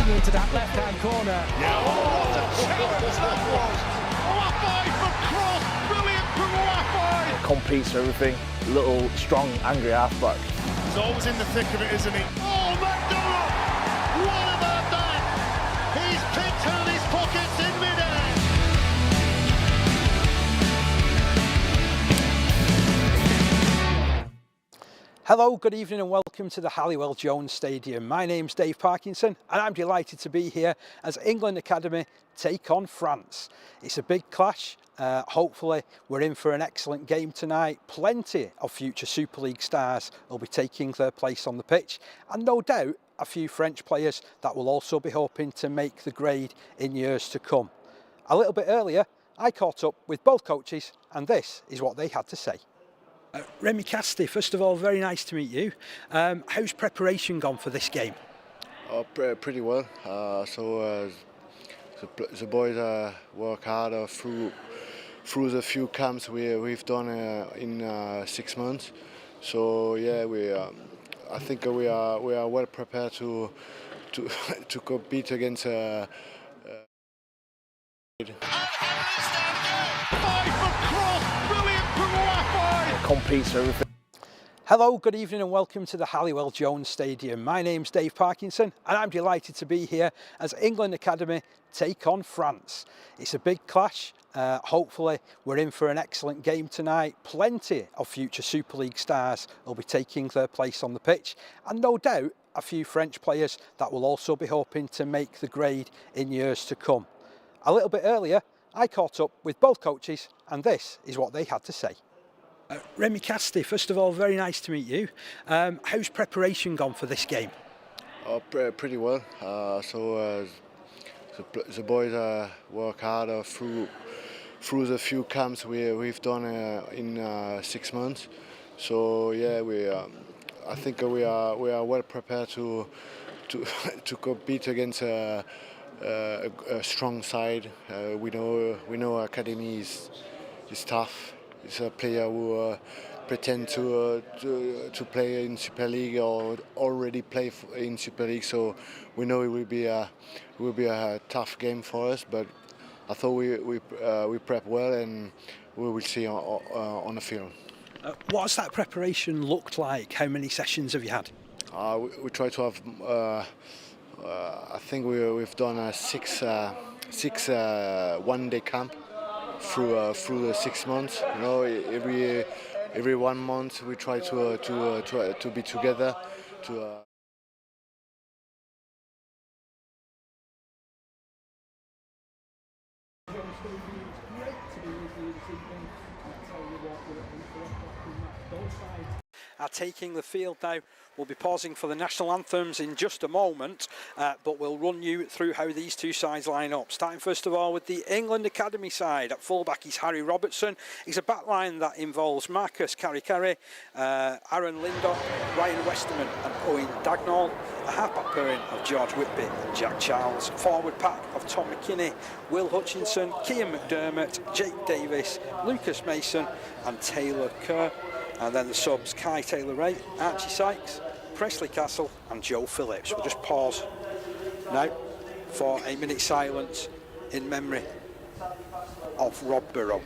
Into that left-hand corner. Yeah, what a challenge that was! Waffai from cross, brilliant from Waffai! Competes for everything, little, strong, angry halfback. He's always in the thick of it, isn't he? Oh, McDonald! What about that? He's picked out his pockets in mid-air! Hello, good evening and welcome to the Halliwell Jones Stadium. My name's Dave Parkinson and I'm delighted to be here as England Academy take on France. It's a big clash. Hopefully we're in for an excellent game tonight. Plenty of future Super League stars will be taking their place on the pitch, and no doubt a few French players that will also be hoping to make the grade in years to come. A little bit earlier I caught up with both coaches and this is what they had to say. Remy Casti, first of all, very nice to meet you. How's preparation gone for this game? Pretty well. The boys work hard through the few camps we've done in 6 months. So yeah, I think we are well prepared to compete against. Competes for everything. Hello, good evening and welcome to the Halliwell Jones Stadium. My name's Dave Parkinson and I'm delighted to be here as England Academy take on France. It's a big clash. Hopefully we're in for an excellent game tonight. Plenty of future Super League stars will be taking their place on the pitch, and no doubt a few French players that will also be hoping to make the grade in years to come. A little bit earlier I caught up with both coaches and this is what they had to say. Remy Casti, first of all, very nice to meet you. How's preparation gone for this game? Pretty well. The boys work hard through the few camps we've done in 6 months. So yeah, I think we are well prepared to compete against a strong side. We know Academy is tough. It's a player who pretend to play in Super League or already play in Super League, so we know it will be a tough game for us. But I thought we prep well, and we will see on the field. What has that preparation looked like? How many sessions have you had? We try to have. I think we've done a six one-day camp through the 6 months. You know, every 1 month we try to be together to. Are taking the field now. We'll be pausing for the national anthems in just a moment, but we'll run you through how these two sides line up. Starting first of all with the England Academy side. At fullback is Harry Robertson. He's a backline that involves Marcus Carey, Aaron Lindop, Ryan Westerman and Owen Dagnall. A halfback pairing of George Whitby and Jack Charles. Forward pack of Tom McKinney, Will Hutchinson, Cian McDermott, Jake Davis, Lucas Mason and Taylor Kerr. And then the subs, Kai Taylor-Ray, Archie Sykes, Presley Castle and Joe Phillips. We'll just pause now for a minute silence in memory of Rob Burrow.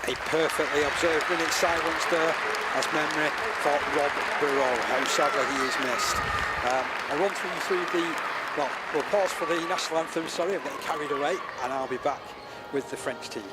A perfectly observed minute silence there as memory for Rob Burrow. How sadly he is missed. I'll run through the, well, we'll pause for the national anthem, sorry, I'm getting carried away, and I'll be back with the French team.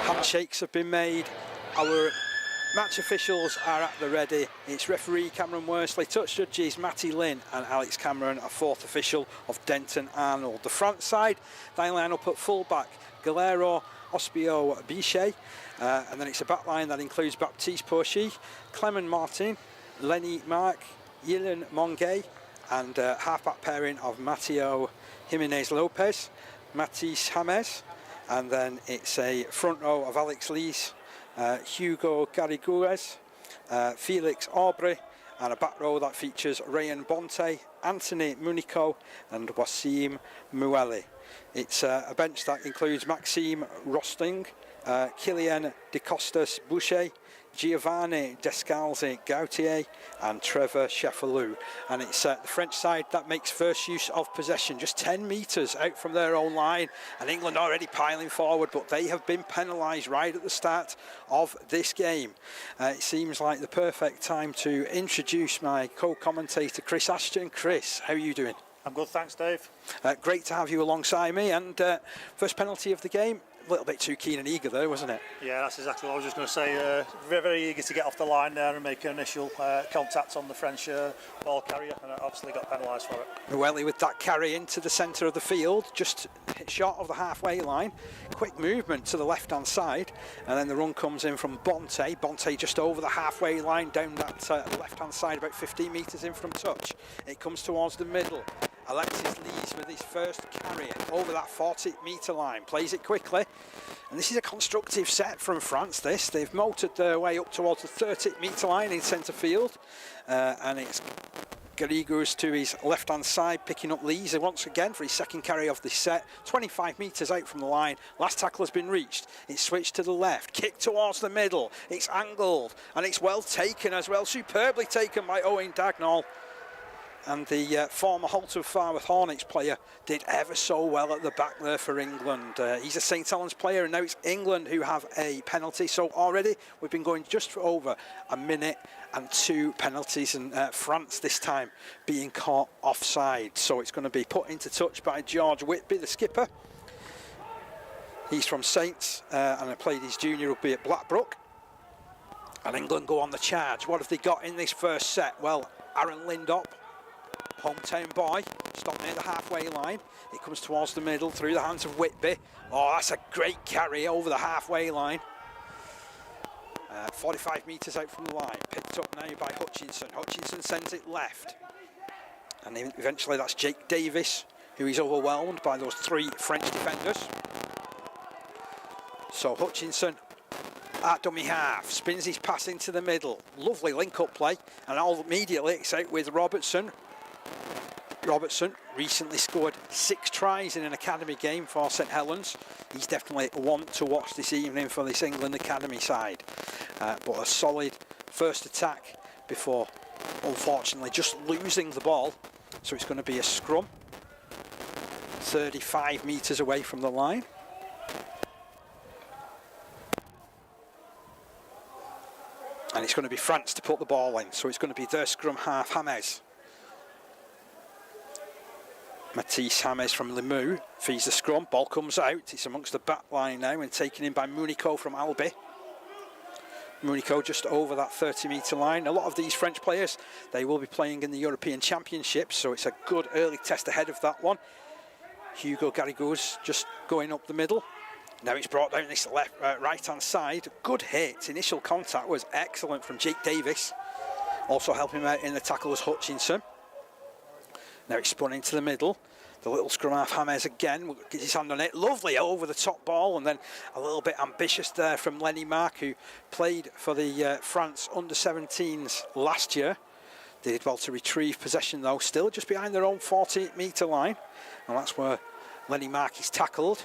Handshakes have been made. Our match officials are at the ready. It's referee Cameron Worsley, touch judges Matty Lynn and Alex Cameron, a fourth official of Denton Arnold. The France side, they line up at full-back, Galero, Ospio, Bichet, and then it's a back line that includes Baptiste Porchy, Clement Martin, Lenny Mark, Ylan Mongay, and half-back pairing of Mateo Jimenez Lopez, Matisse James, and then it's a front row of Alex Lees, Hugo Garrigues, Felix Aubrey, and a back row that features Ryan Bonte, Anthony Munico, and Wasim Mueli. It's a bench that includes Maxime Rosting, Kylian De Costas Boucher, Giovanni Descalzi Gautier, and Trevor Chefalou. And it's the French side that makes first use of possession, just 10 metres out from their own line, and England already piling forward, but they have been penalised right at the start of this game. It seems like the perfect time to introduce my co-commentator Chris Ashton. Chris, how are you doing? I'm good, thanks Dave. Great to have you alongside me, and first penalty of the game. A little bit too keen and eager there, wasn't it? Yeah, that's exactly what I was just going to say. Very, very eager to get off the line there and make an initial contact on the French ball carrier, and obviously got penalised for it. Mueli with that carry into the centre of the field, just short of the halfway line. Quick movement to the left-hand side, and then the run comes in from Bonte. Bonte just over the halfway line, down that left-hand side, about 15 metres in from touch. It comes towards the middle. Alexis Lees with his first carry over that 40-metre line, plays it quickly, and this is a constructive set from France. They've motored their way up towards the 30-metre line in centre field, and it's Garrigues to his left-hand side, picking up Lees once again for his second carry of this set. 25 metres out from the line. Last tackle has been reached. It's switched to the left, kick towards the middle. It's angled, and it's well taken as well. Superbly taken by Owen Dagnall. And the former Holt of Farworth Hornets player did ever so well at the back there for England. He's a St Helens player, and now it's England who have a penalty. So already we've been going just for over a minute and 2 penalties, and France this time being caught offside. So it's going to be put into touch by George Whitby, the skipper. He's from Saints and played his junior rugby at Blackbrook. And England go on the charge. What have they got in this first set? Well, Aaron Lindop, hometown boy, stopped near the halfway line. It comes towards the middle through the hands of Whitby. Oh, that's a great carry over the halfway line. 45 metres out from the line, picked up now by Hutchinson. Hutchinson sends it left. And eventually that's Jake Davis, who is overwhelmed by those 3 French defenders. So Hutchinson at dummy half, spins his pass into the middle. Lovely link-up play, and all immediately it's out with Robertson. Robertson recently scored 6 tries in an academy game for St Helens. He's definitely one to watch this evening for this England academy side. But a solid first attack before, unfortunately, just losing the ball. So it's going to be a scrum. 35 metres away from the line. And it's going to be France to put the ball in. So it's going to be their scrum half, James. Matisse James from Limoux feeds the scrum. Ball comes out. It's amongst the back line now and taken in by Munico from Albi. Munico just over that 30-metre line. A lot of these French players, they will be playing in the European Championships, so it's a good early test ahead of that one. Hugo Garrigues just going up the middle. Now it's brought down this right-hand side. Good hit. Initial contact was excellent from Jake Davis. Also helping him out in the tackle was Hutchinson. Now it's spun into the middle. The little scrum half James again gets his hand on it. Lovely over the top ball, and then a little bit ambitious there from Lenny Mark, who played for the France under-17s last year. They did well to retrieve possession though, still just behind their own 48-metre line. And that's where Lenny Mark is tackled.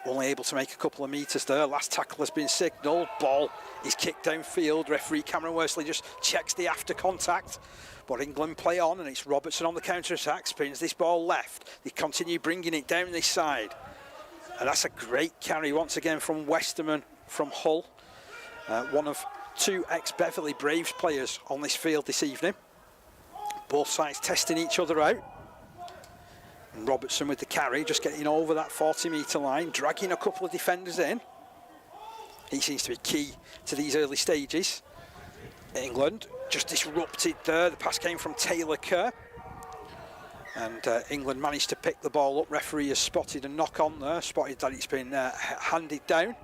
Only able to make a couple of metres there. Last tackle has been signalled. Ball is kicked downfield. Referee Cameron Worsley just checks the after contact. But England play on, and it's Robertson on the counter-attack. Spins this ball left. They continue bringing it down this side. And that's a great carry once again from Westerman from Hull. One of 2 ex-Beverley Braves players on this field this evening. Both sides testing each other out. And Robertson with the carry, just getting over that 40-metre line, dragging a couple of defenders in. He seems to be key to these early stages. England just disrupted there. The pass came from Taylor Kerr. And England managed to pick the ball up. Referee has spotted a knock on there, spotted that it's been handed down.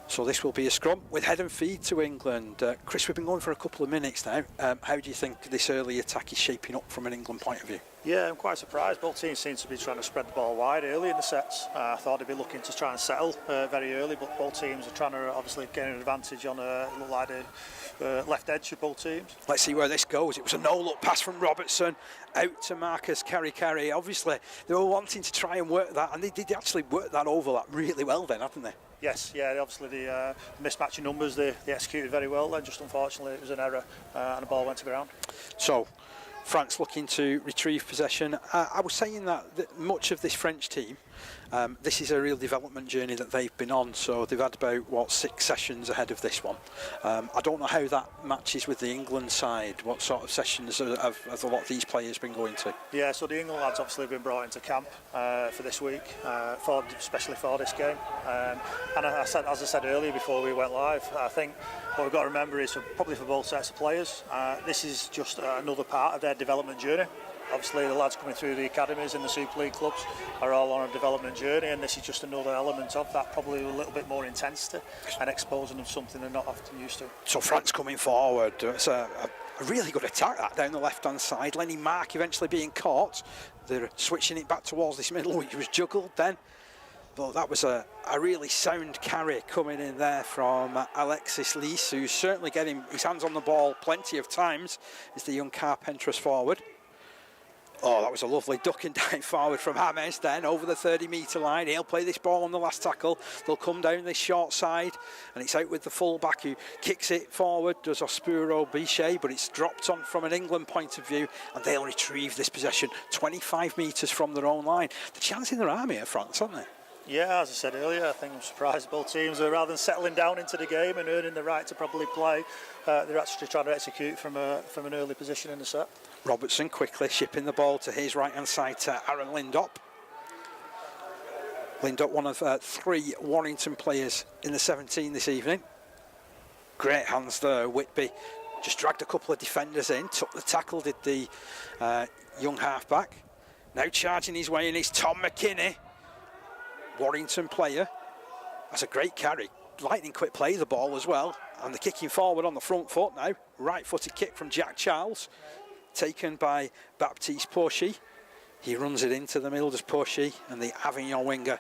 So this will be a scrum with head and feed to England. Chris, we've been going for a couple of minutes now. How do you think this early attack is shaping up from an England point of view? Yeah, I'm quite surprised. Both teams seem to be trying to spread the ball wide early in the sets. I thought they'd be looking to try and settle very early, but both teams are trying to obviously gain an advantage on look like the left edge of both teams. Let's see where this goes. It was a no-look pass from Robertson out to Marcus Carey. Obviously, they were wanting to try and work that, and they did actually work that overlap really well then, hadn't they? Yes, yeah, obviously the mismatch in numbers, they executed very well then, just unfortunately it was an error and the ball went to ground. So, France looking to retrieve possession. I was saying that much of this French team, this is a real development journey that they've been on, so they've had about, 6 sessions ahead of this one. I don't know how that matches with the England side. What sort of sessions have a lot of these players been going to? Yeah, so the England lads obviously have been brought into camp for this week, especially for this game. And as I said earlier before we went live, I think what we've got to remember is, probably for both sets of players, this is just another part of their development journey. Obviously the lads coming through the academies and the Super League clubs are all on a development journey, and this is just another element of that, probably a little bit more intensity and exposing them to something they're not often used to. So France coming forward, it's a really good attack that down the left hand side. Lenny Mark eventually being caught. They're switching it back towards this middle, which was juggled then. But that was a really sound carry coming in there from Alexis Lees, who's certainly getting his hands on the ball plenty of times, is the young Carpenter's forward. Oh, that was a lovely duck and dive forward from James then, over the 30-metre line. He'll play this ball on the last tackle. They'll come down this short side, and it's out with the full-back who kicks it forward, does Ospuro Bichet, but it's dropped on from an England point of view, and they'll retrieve this possession 25 metres from their own line. The chance in their army at France, aren't they? Yeah, as I said earlier, I think I'm surprised both teams are, rather than settling down into the game and earning the right to probably play, they're actually trying to execute from an early position in the set. Robertson quickly shipping the ball to his right-hand side to Aaron Lindop. Lindop, one of 3 Warrington players in the 17 this evening. Great hands there. Whitby just dragged a couple of defenders in, took the tackle, did the young halfback. Now charging his way in is Tom McKinney, Warrington player. That's a great carry. Lightning quick play the ball as well, and the kicking forward on the front foot now. Right-footed kick from Jack Charles, taken by Baptiste Porchy. He runs it into the middle, does Porchy, and the Avignon winger,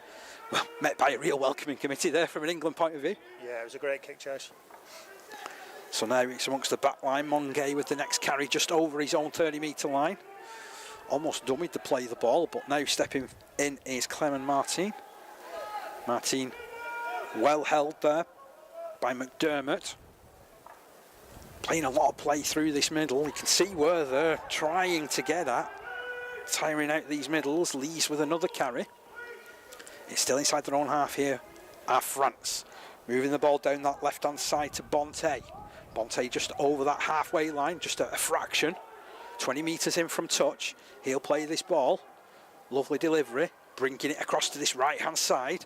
well, met by a real welcoming committee there from an England point of view. Yeah, it was a great kick chase. So now it's amongst the back line. Mongay with the next carry just over his own 30-metre line. Almost dummied to play the ball, but now stepping in is Clement Martin. Martin well held there by McDermott. Playing a lot of play through this middle. You can see where they're trying to get at. Tiring out these middles. Lees with another carry. It's still inside their own half here are France. Moving the ball down that left-hand side to Bonte. Bonte just over that halfway line, just a fraction. 20 metres in from touch. He'll play this ball. Lovely delivery. Bringing it across to this right-hand side.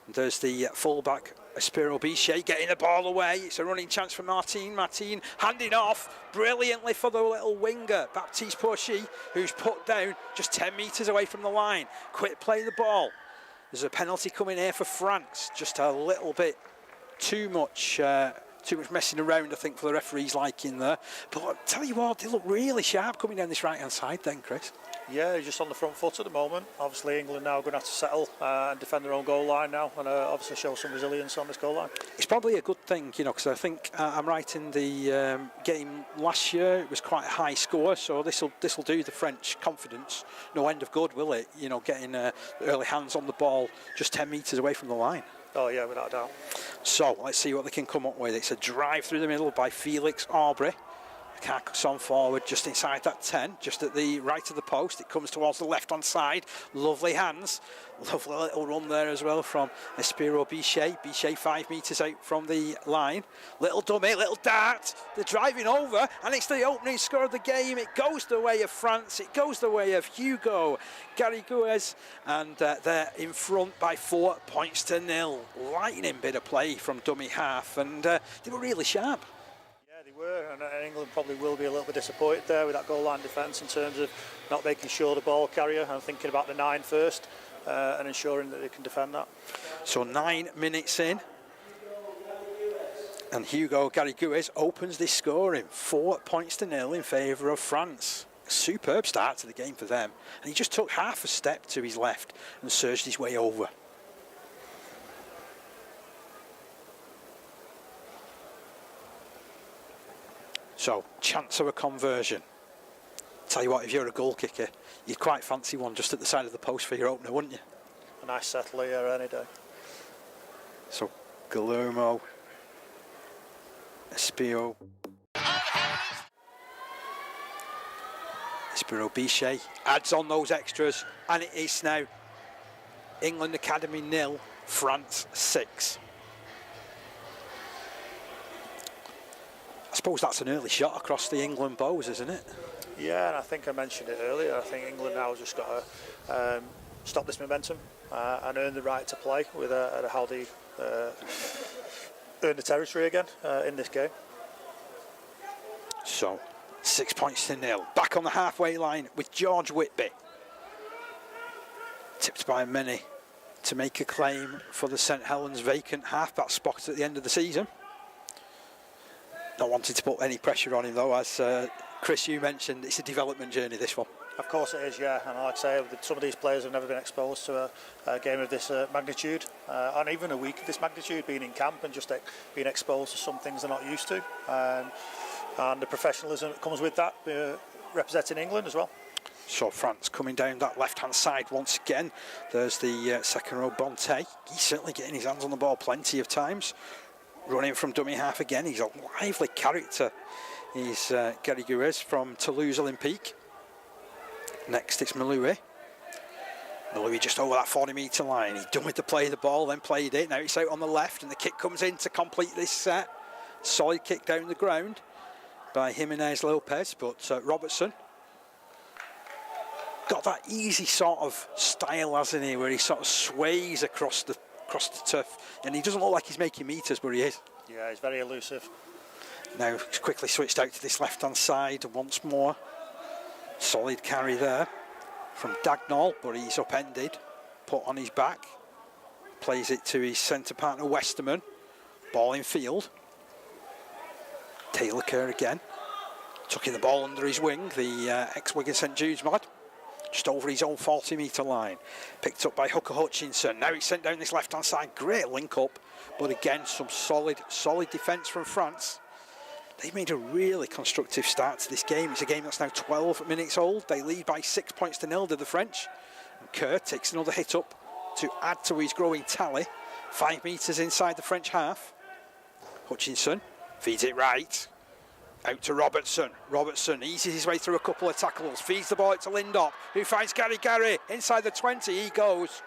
And there's the full-back Aspiro Bichet getting the ball away. It's a running chance for Martin. Martin handing off brilliantly for the little winger, Baptiste Porchy, who's put down just 10 metres away from the line. Quick play the ball. There's a penalty coming here for France. Just a little bit too much messing around, I think, for the referee's liking there. But I'll tell you what, they look really sharp coming down this right-hand side then, Chris. Yeah, just on the front foot at the moment. Obviously, England now going to have to settle and defend their own goal line now, and obviously show some resilience on this goal line. It's probably a good thing, you know, because I think I'm right in the game last year. It was quite a high score, so this will do the French confidence no end of good, will it? You know, getting early hands on the ball just 10 metres away from the line. Oh yeah, without a doubt. So let's see what they can come up with. It's a drive through the middle by Felix Aubrey. Carcassonne forward just inside that 10, just at the right of the post. It comes towards the left-hand side. Lovely hands. Lovely little run there as well from Espiro Bichet. Bichet 5 metres out from the line. Little dummy, little dart. They're driving over, and it's the opening score of the game. It goes the way of France. It goes the way of Hugo Garrigues, and they're in front by 4 points to 0. Lightning bit of play from dummy half, and they were really sharp. They were, and England probably will be a little bit disappointed there with that goal line defence in terms of not making sure the ball carrier and thinking about the 9 first and ensuring that they can defend that. So 9 minutes in, and Hugo Garrigues opens this scoring 4 points to 0 in favour of France. A superb start to the game for them, and he just took half a step to his left and surged his way over. So, chance of a conversion. Tell you what, if you're a goal kicker, you'd quite fancy one just at the side of the post for your opener, wouldn't you? A nice settle here any day. So, Guillermo, Espiro Bichet adds on those extras, and it is now England Academy 0, France 6. I suppose that's an early shot across the England bows, isn't it? Yeah, and I think I mentioned it earlier. I think England now just got to stop this momentum and earn the right to play with how they earn the territory again in this game. So, 6 points to 0. Back on the halfway line with George Whitby. Tipped by many to make a claim for the St Helens vacant halfback spot at the end of the season. Not wanting to put any pressure on him though, as Chris, you mentioned, it's a development journey, this one. Of course it is, yeah. And like I say, some of these players have never been exposed to a game of this magnitude, and even a week of this magnitude, being in camp and just being exposed to some things they're not used to, and the professionalism that comes with that, representing England as well. So France coming down that left-hand side once again. There's the second row Bonte. He's certainly getting his hands on the ball plenty of times. Running from dummy half again. He's a lively character. He's Gary Guez from Toulouse Olympique. Next it's Maloui. Maloui just over that 40-metre line. He's done with the play of the ball, then played it. Now it's out on the left and the kick comes in to complete this set. Solid kick down the ground by Jimenez Lopez, but Robertson got that easy sort of style, hasn't he, where he sort of sways across the turf, and he doesn't look like he's making meters, but he is. Yeah, he's very elusive. Now quickly switched out to this left-hand side once more. Solid carry there from Dagnall, but he's upended, put on his back. Plays it to his centre partner Westerman. Ball in field. Taylor Kerr again. Tucking the ball under his wing, the ex-Wigan St Jude's lad. Just over his own 40-metre line. Picked up by Hooker Hutchinson. Now he's sent down this left-hand side. Great link-up. But again, some solid defence from France. They've made a really constructive start to this game. It's a game that's now 12 minutes old. They lead by 6 points to 0 to the French. And Kerr takes another hit up to add to his growing tally. 5 metres inside the French half. Hutchinson feeds it right. Out to Robertson. Robertson eases his way through a couple of tackles. Feeds the ball out to Lindop, who finds Gary. Inside the 20, he goes.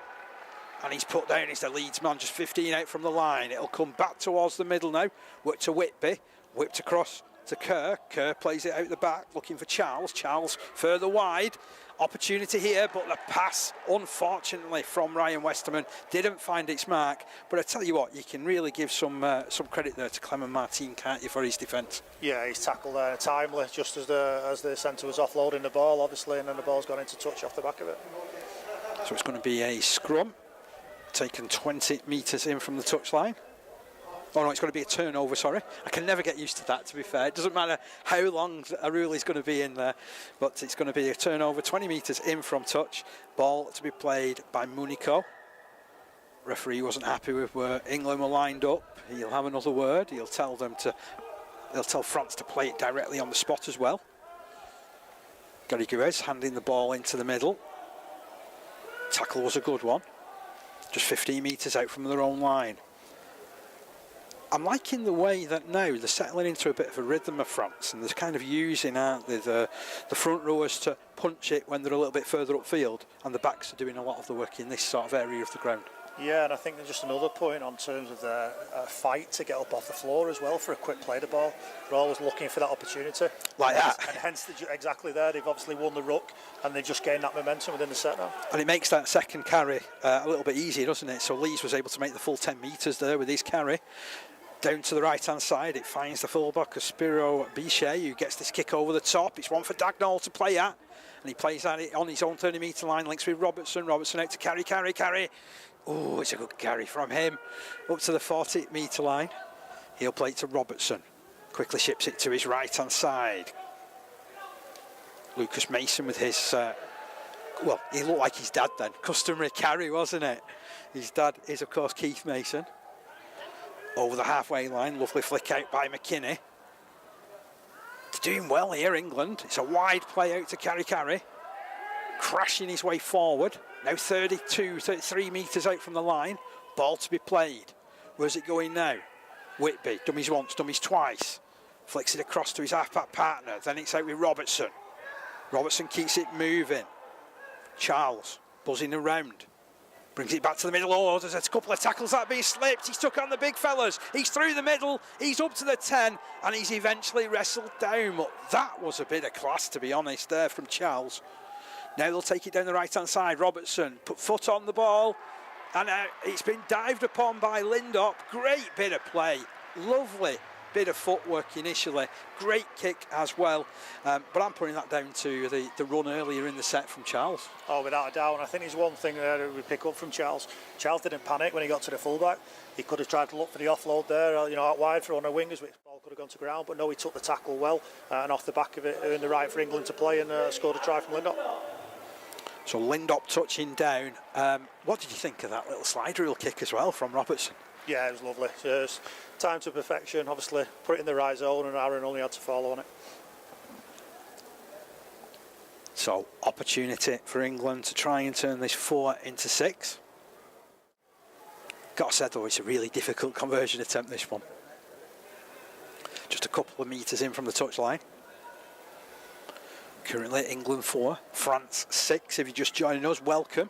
And he's put down. He's the Leeds man, just 15 out from the line. It'll come back towards the middle now. Work to Whitby. Whipped across to Kerr. Kerr plays it out the back, looking for Charles. Charles further wide. Opportunity here, but the pass, unfortunately, from Ryan Westerman didn't find its mark. But I tell you what, you can really give some credit there to Clement Martin, can't you, for his defence? Yeah, he's tackled there timely, just as the centre was offloading the ball, obviously, and then the ball's gone into touch off the back of it. So it's going to be a scrum, taken 20 metres in from the touchline. Oh no, it's going to be a turnover, sorry. I can never get used to that, to be fair. It doesn't matter how long a rule is going to be in there, but it's going to be a turnover, 20 metres in from touch. Ball to be played by Munico. Referee wasn't happy with where England were lined up. He'll have another word. He'll tell France to play it directly on the spot as well. Gary Guez handing the ball into the middle. Tackle was a good one. Just 15 metres out from their own line. I'm liking the way that now they're settling into a bit of a rhythm of France, and they're kind of using, aren't they, the front rowers to punch it when they're a little bit further upfield, and the backs are doing a lot of the work in this sort of area of the ground. Yeah, and I think there's just another point on terms of the fight to get up off the floor as well for a quick play the ball. They're always looking for that opportunity. Like that. And hence, exactly there, they've obviously won the ruck and they've just gained that momentum within the set now. And it makes that second carry a little bit easier, doesn't it? So Lees was able to make the full 10 metres there with his carry. Down to the right-hand side, it finds the fullback, Spiro Bichet, who gets this kick over the top. It's one for Dagnall to play at, and he plays at it on his own 30-metre line, links with Robertson. Robertson out to carry. Oh, it's a good carry from him. Up to the 40-metre line. He'll play it to Robertson. Quickly ships it to his right-hand side. Lucas Mason with his, well, he looked like his dad then. Customary carry, wasn't it? His dad is, of course, Keith Mason. Over the halfway line, lovely flick out by McKinney. They're doing well here, England. It's a wide play out to Carry. Crashing his way forward. Now 33 metres out from the line. Ball to be played. Where's it going now? Whitby, dummies once, dummies twice. Flicks it across to his half-back partner. Then it's out with Robertson. Robertson keeps it moving. Charles, buzzing around. Brings it back to the middle. Oh, there's a couple of tackles that being slipped. He's took on the big fellas. He's through the middle. He's up to the 10. And he's eventually wrestled down. But that was a bit of class, to be honest, there from Charles. Now they'll take it down the right-hand side. Robertson put foot on the ball. And it's been dived upon by Lindop. Great bit of play. Lovely bit of footwork initially. Great kick as well. But I'm putting that down to the run earlier in the set from Charles. Oh, without a doubt. And I think there's one thing that we pick up from Charles. Charles didn't panic when he got to the fullback. He could have tried to look for the offload there, out wide for one of the wingers, which ball could have gone to ground, but no, he took the tackle well, and off the back of it earned the right for England to play and scored a try from Lindop. So Lindop touching down. What did you think of that little slide rule kick as well from Robertson? Yeah, it was lovely. Just time to perfection, obviously put it in the right zone, and Aaron only had to follow on it. So opportunity for England to try and turn this 4 into 6. Got to say though, it's a really difficult conversion attempt, this one. Just a couple of metres in from the touchline. Currently England 4, France 6. If you're just joining us, welcome.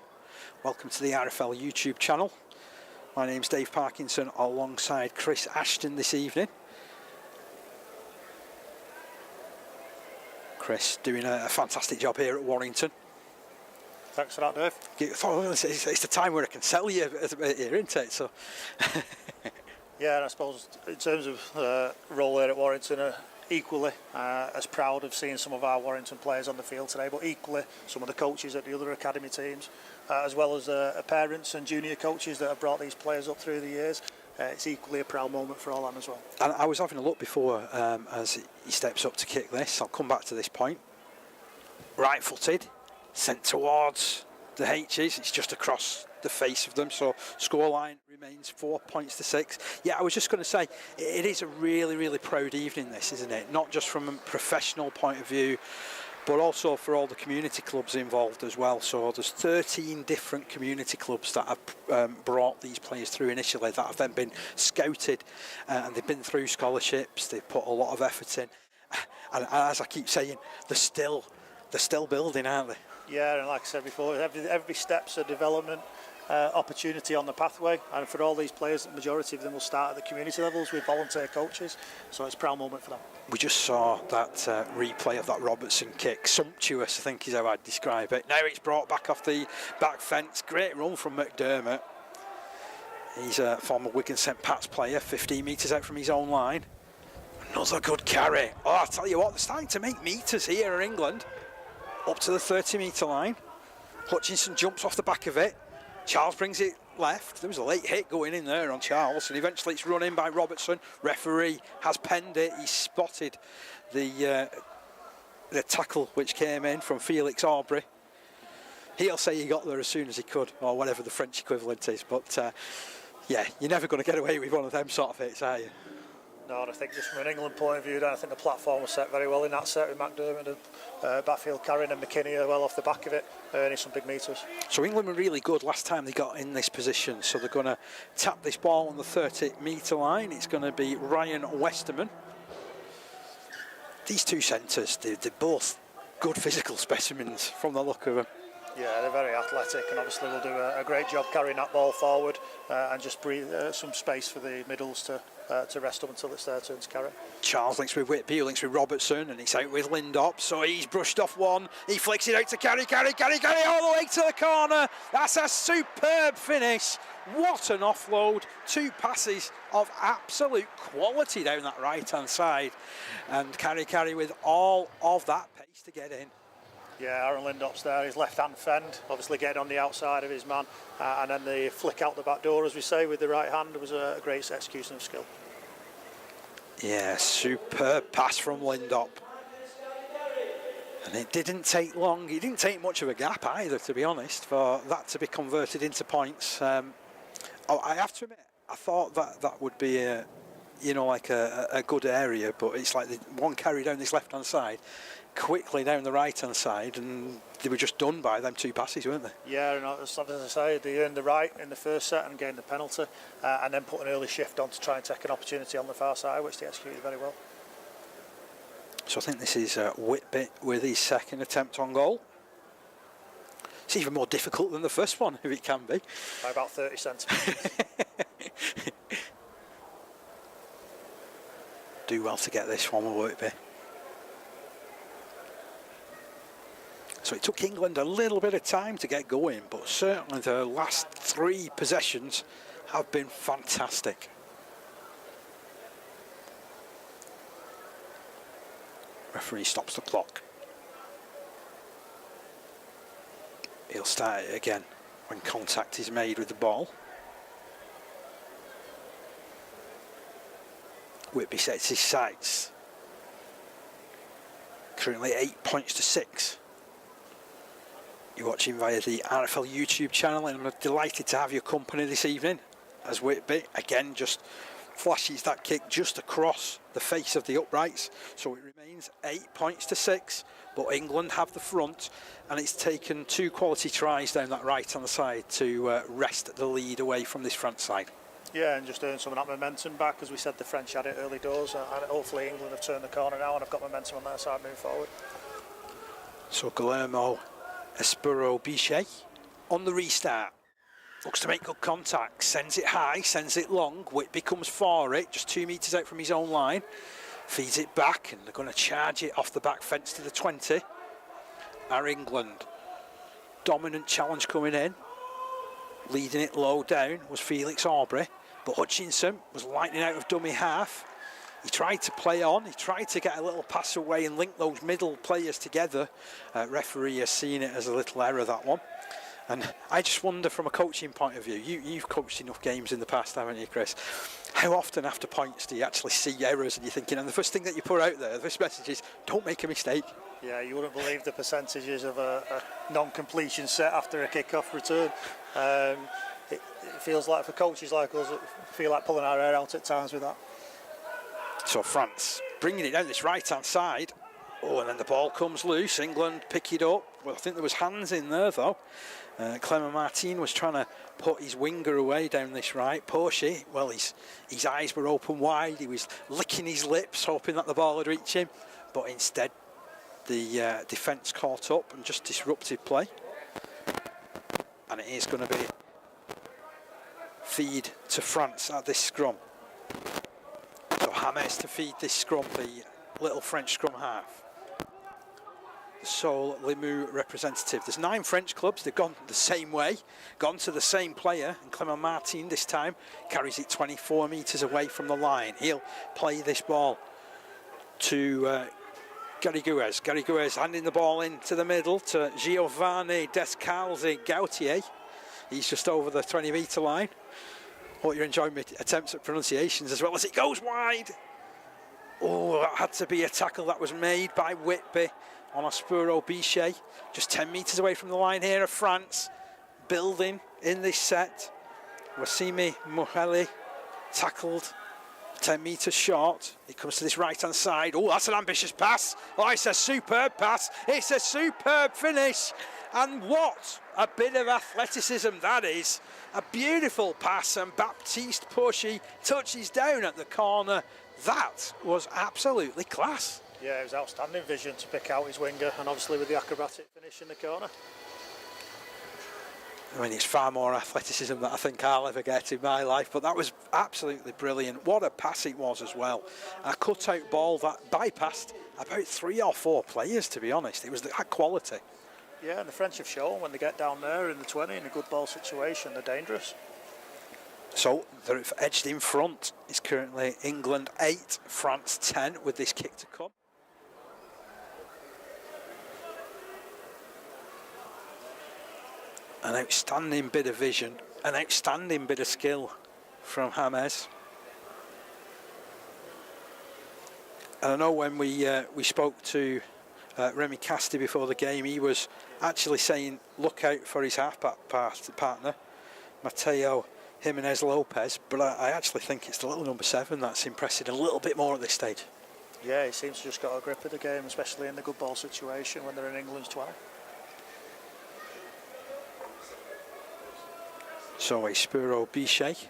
Welcome to the RFL YouTube channel. My name's Dave Parkinson alongside Chris Ashton this evening. Chris doing a fantastic job here at Warrington. Thanks for that, Dave. It's the time where I can sell you here, isn't it? So. Yeah, and I suppose in terms of role there at Warrington, equally as proud of seeing some of our Warrington players on the field today, but equally some of the coaches at the other academy teams, as well as parents and junior coaches that have brought these players up through the years. It's equally a proud moment for all of them as well. And I was having a look before as he steps up to kick this. I'll come back to this point. Right-footed, sent towards the H's. It's just across the face of them, so scoreline remains 4 points to 6. Yeah, I was just going to say, it is a really, really proud evening, this, isn't it? Not just from a professional point of view, but also for all the community clubs involved as well. So there's 13 different community clubs that have brought these players through initially, that have then been scouted, and they've been through scholarships. They've put a lot of effort in, and as I keep saying, they're still building, aren't they? Yeah, and like I said before, every step's a development opportunity on the pathway, and for all these players, the majority of them will start at the community levels with volunteer coaches, so it's a proud moment for them. We just saw that replay of that Robertson kick. Sumptuous, I think is how I'd describe it. Now it's brought back off the back fence. Great run from McDermott. He's a former Wigan St Pat's player, 15 metres out from his own line. Another good carry. Oh, I tell you what, they're starting to make metres here in England. Up to the 30-metre line. Hutchinson jumps off the back of it. Charles brings it left. There was a late hit going in there on Charles, and eventually it's run in by Robertson. Referee has penned it. He spotted the tackle which came in from Felix Aubrey. He'll say he got there as soon as he could, or whatever the French equivalent is. But yeah, you're never going to get away with one of them sort of hits, are you? No, and I think just from an England point of view, I think the platform was set very well in that set with McDermott and backfield carrying, and McKinney well off the back of it, earning some big metres. So England were really good last time they got in this position, so they're going to tap this ball on the 30-metre line. It's going to be Ryan Westerman. These two centres, they're both good physical specimens from the look of them. Yeah, they're very athletic, and obviously will do a great job carrying that ball forward and just breathe some space for the middles to rest up until it's their turn to carry. Charles links with Whitby, links with Robertson, and he's out with Lindop, so he's brushed off one. He flicks it out to carry all the way to the corner. That's a superb finish. What an offload. 2 passes of absolute quality down that right-hand side, and carry with all of that pace to get in. Yeah, Aaron Lindop's there, his left-hand fend, obviously getting on the outside of his man, and then the flick out the back door, as we say, with the right hand was a great execution of skill. Yeah, superb pass from Lindop. And it didn't take long, it didn't take much of a gap either, to be honest, for that to be converted into points. I have to admit, I thought that would be a good area, but it's like the one carry down this left-hand side, quickly down the right-hand side, and they were just done by them 2 passes, weren't they? Yeah, and as I say, they earned the right in the first set and gained the penalty, and then put an early shift on to try and take an opportunity on the far side, which they executed very well. So I think this is Whitby with his second attempt on goal. It's even more difficult than the first one, if it can be. By about 30 centimetres. Do well to get this one with Whitby. So it took England a little bit of time to get going, but certainly the last 3 possessions have been fantastic. Referee stops the clock. He'll start it again when contact is made with the ball. Whitby sets his sights. Currently 8 points to 6. You're watching via the RFL YouTube channel, and I'm delighted to have your company this evening as Whitby again just flashes that kick just across the face of the uprights. So it remains 8 points to 6, but England have the front, and it's taken 2 quality tries down that right hand side to wrest the lead away from this front side. Yeah, and just earn some of that momentum back. As we said, the French had it early doors, and hopefully England have turned the corner now and have got momentum on their side moving forward. So Guillermo Espero-Bichet on the restart. Looks to make good contact, sends it high, sends it long. Whitby comes for it, just 2 metres out from his own line. Feeds it back, and they're going to charge it off the back fence to the 20. Are England. Dominant challenge coming in. Leading it low down was Felix Aubrey, but Hutchinson was lightning out of dummy half. He tried to play on, he tried to get a little pass away and link those middle players together. Referee has seen it as a little error, that one. And I just wonder, from a coaching point of view, you've coached enough games in the past, haven't you, Chris? How often after points do you actually see errors and you're thinking, and the first thing that you put out there, the first message is, don't make a mistake? Yeah, you wouldn't believe the percentages of a non-completion set after a kick-off return. It feels like, for coaches like us, feel like pulling our hair out at times with that. So France bringing it down this right-hand side. Oh, and then the ball comes loose. England pick it up. Well, I think there was hands in there, though. Clement Martin was trying to put his winger away down this right. Porsche, well, his eyes were open wide. He was licking his lips, hoping that the ball would reach him. But instead, the defence caught up and just disrupted play. And it is going to be feed to France at this scrum. So James to feed this scrum, the little French scrum half. The sole Limoux representative. There's 9 French clubs, they've gone the same way, gone to the same player, and Clement Martin this time carries it 24 metres away from the line. He'll play this ball to Gary Guez. Gary Guez handing the ball into the middle to Giovanni Descalzi Gautier. He's just over the 20-metre line. Hope you're enjoying my attempts at pronunciations as well as it goes wide. Oh, that had to be a tackle that was made by Whitby on Espero-Bichet. Just 10 metres away from the line here of France. Building in this set. Wassimi Moheli tackled 10 metres short. It comes to this right-hand side. Oh, that's an ambitious pass. Oh, it's a superb pass. It's a superb finish. And what a bit of athleticism that is. A beautiful pass, and Baptiste Porsche touches down at the corner. That was absolutely class. Yeah, it was outstanding vision to pick out his winger, and obviously with the acrobatic finish in the corner. I mean, it's far more athleticism that I think I'll ever get in my life, but that was absolutely brilliant. What a pass it was as well. A cut-out ball that bypassed about 3 or 4 players, to be honest. It was that quality. Yeah, and the French have shown when they get down there in the 20 in a good ball situation, they're dangerous. So they're edged in front. It's currently England 8, France 10 with this kick to come. An outstanding bit of vision, an outstanding bit of skill from James. And I know when we spoke to Remy Casti before the game, he was actually saying look out for his half-back partner, Mateo Jimenez Lopez, but I actually think it's the little number 7 that's impressing a little bit more at this stage. Yeah, he seems to just got a grip of the game, especially in the good ball situation when they're in England's 20. So Espero-Bichet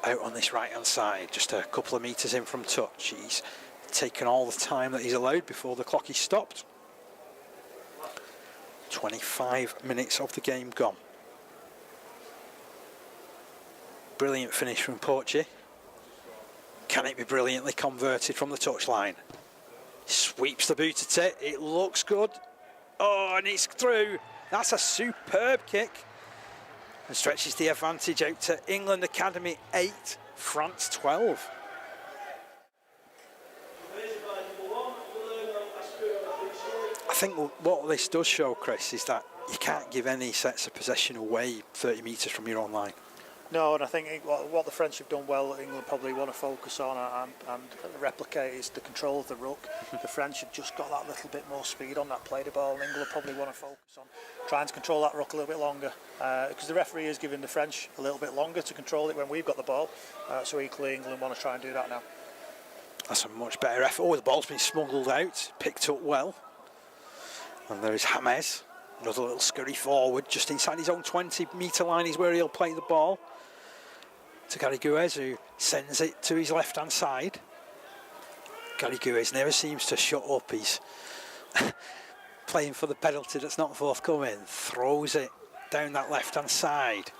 out on this right-hand side, just a couple of metres in from touch. He's taken all the time that he's allowed before the clock is stopped. 25 minutes of the game gone. Brilliant finish from Porsche. Can it be brilliantly converted from the touchline? Sweeps the boot at it. It looks good. Oh, and it's through. That's a superb kick. And stretches the advantage out to England Academy 8, France 12. I think what this does show, Chris, is that you can't give any sets of possession away 30 metres from your own line. No, and I think what the French have done well, England probably want to focus on and replicate is the control of the ruck. The French have just got that little bit more speed on that play the ball, and England probably want to focus on trying to control that ruck a little bit longer, because the referee is giving the French a little bit longer to control it when we've got the ball. So equally, England want to try and do that now. That's a much better effort. Oh, the ball's been smuggled out, picked up well. And there is James, another little scurry forward, just inside his own 20-metre line is where he'll play the ball. To Gary Guez, who sends it to his left-hand side. Gary Guez never seems to shut up. He's playing for the penalty that's not forthcoming. Throws it down that left-hand side.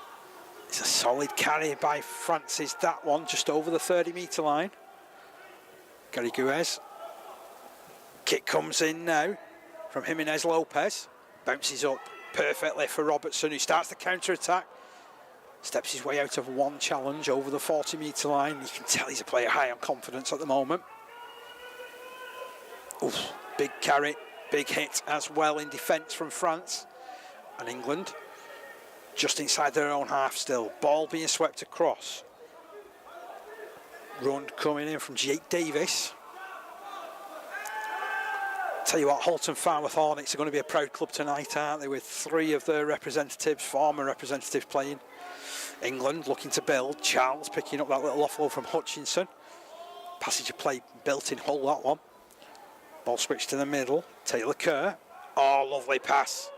It's a solid carry by Francis, that one, just over the 30-metre line. Gary Guez. Kick comes in now from Jimenez Lopez. Bounces up perfectly for Robertson, who starts the counter-attack. Steps his way out of one challenge over the 40-metre line. You can tell he's a player high on confidence at the moment. Oof, big carry, big hit as well in defence from France. And England just inside their own half still. Ball being swept across. Run coming in from Jake Davis. Tell you what, Halton Farnworth Hornets are going to be a proud club tonight, aren't they, with 3 of their representatives, former representatives, playing. England looking to build. Charles picking up that little offload from Hutchinson. Passage of play built in Hull, that one. Ball switched to the middle. Taylor Kerr. Oh, lovely pass.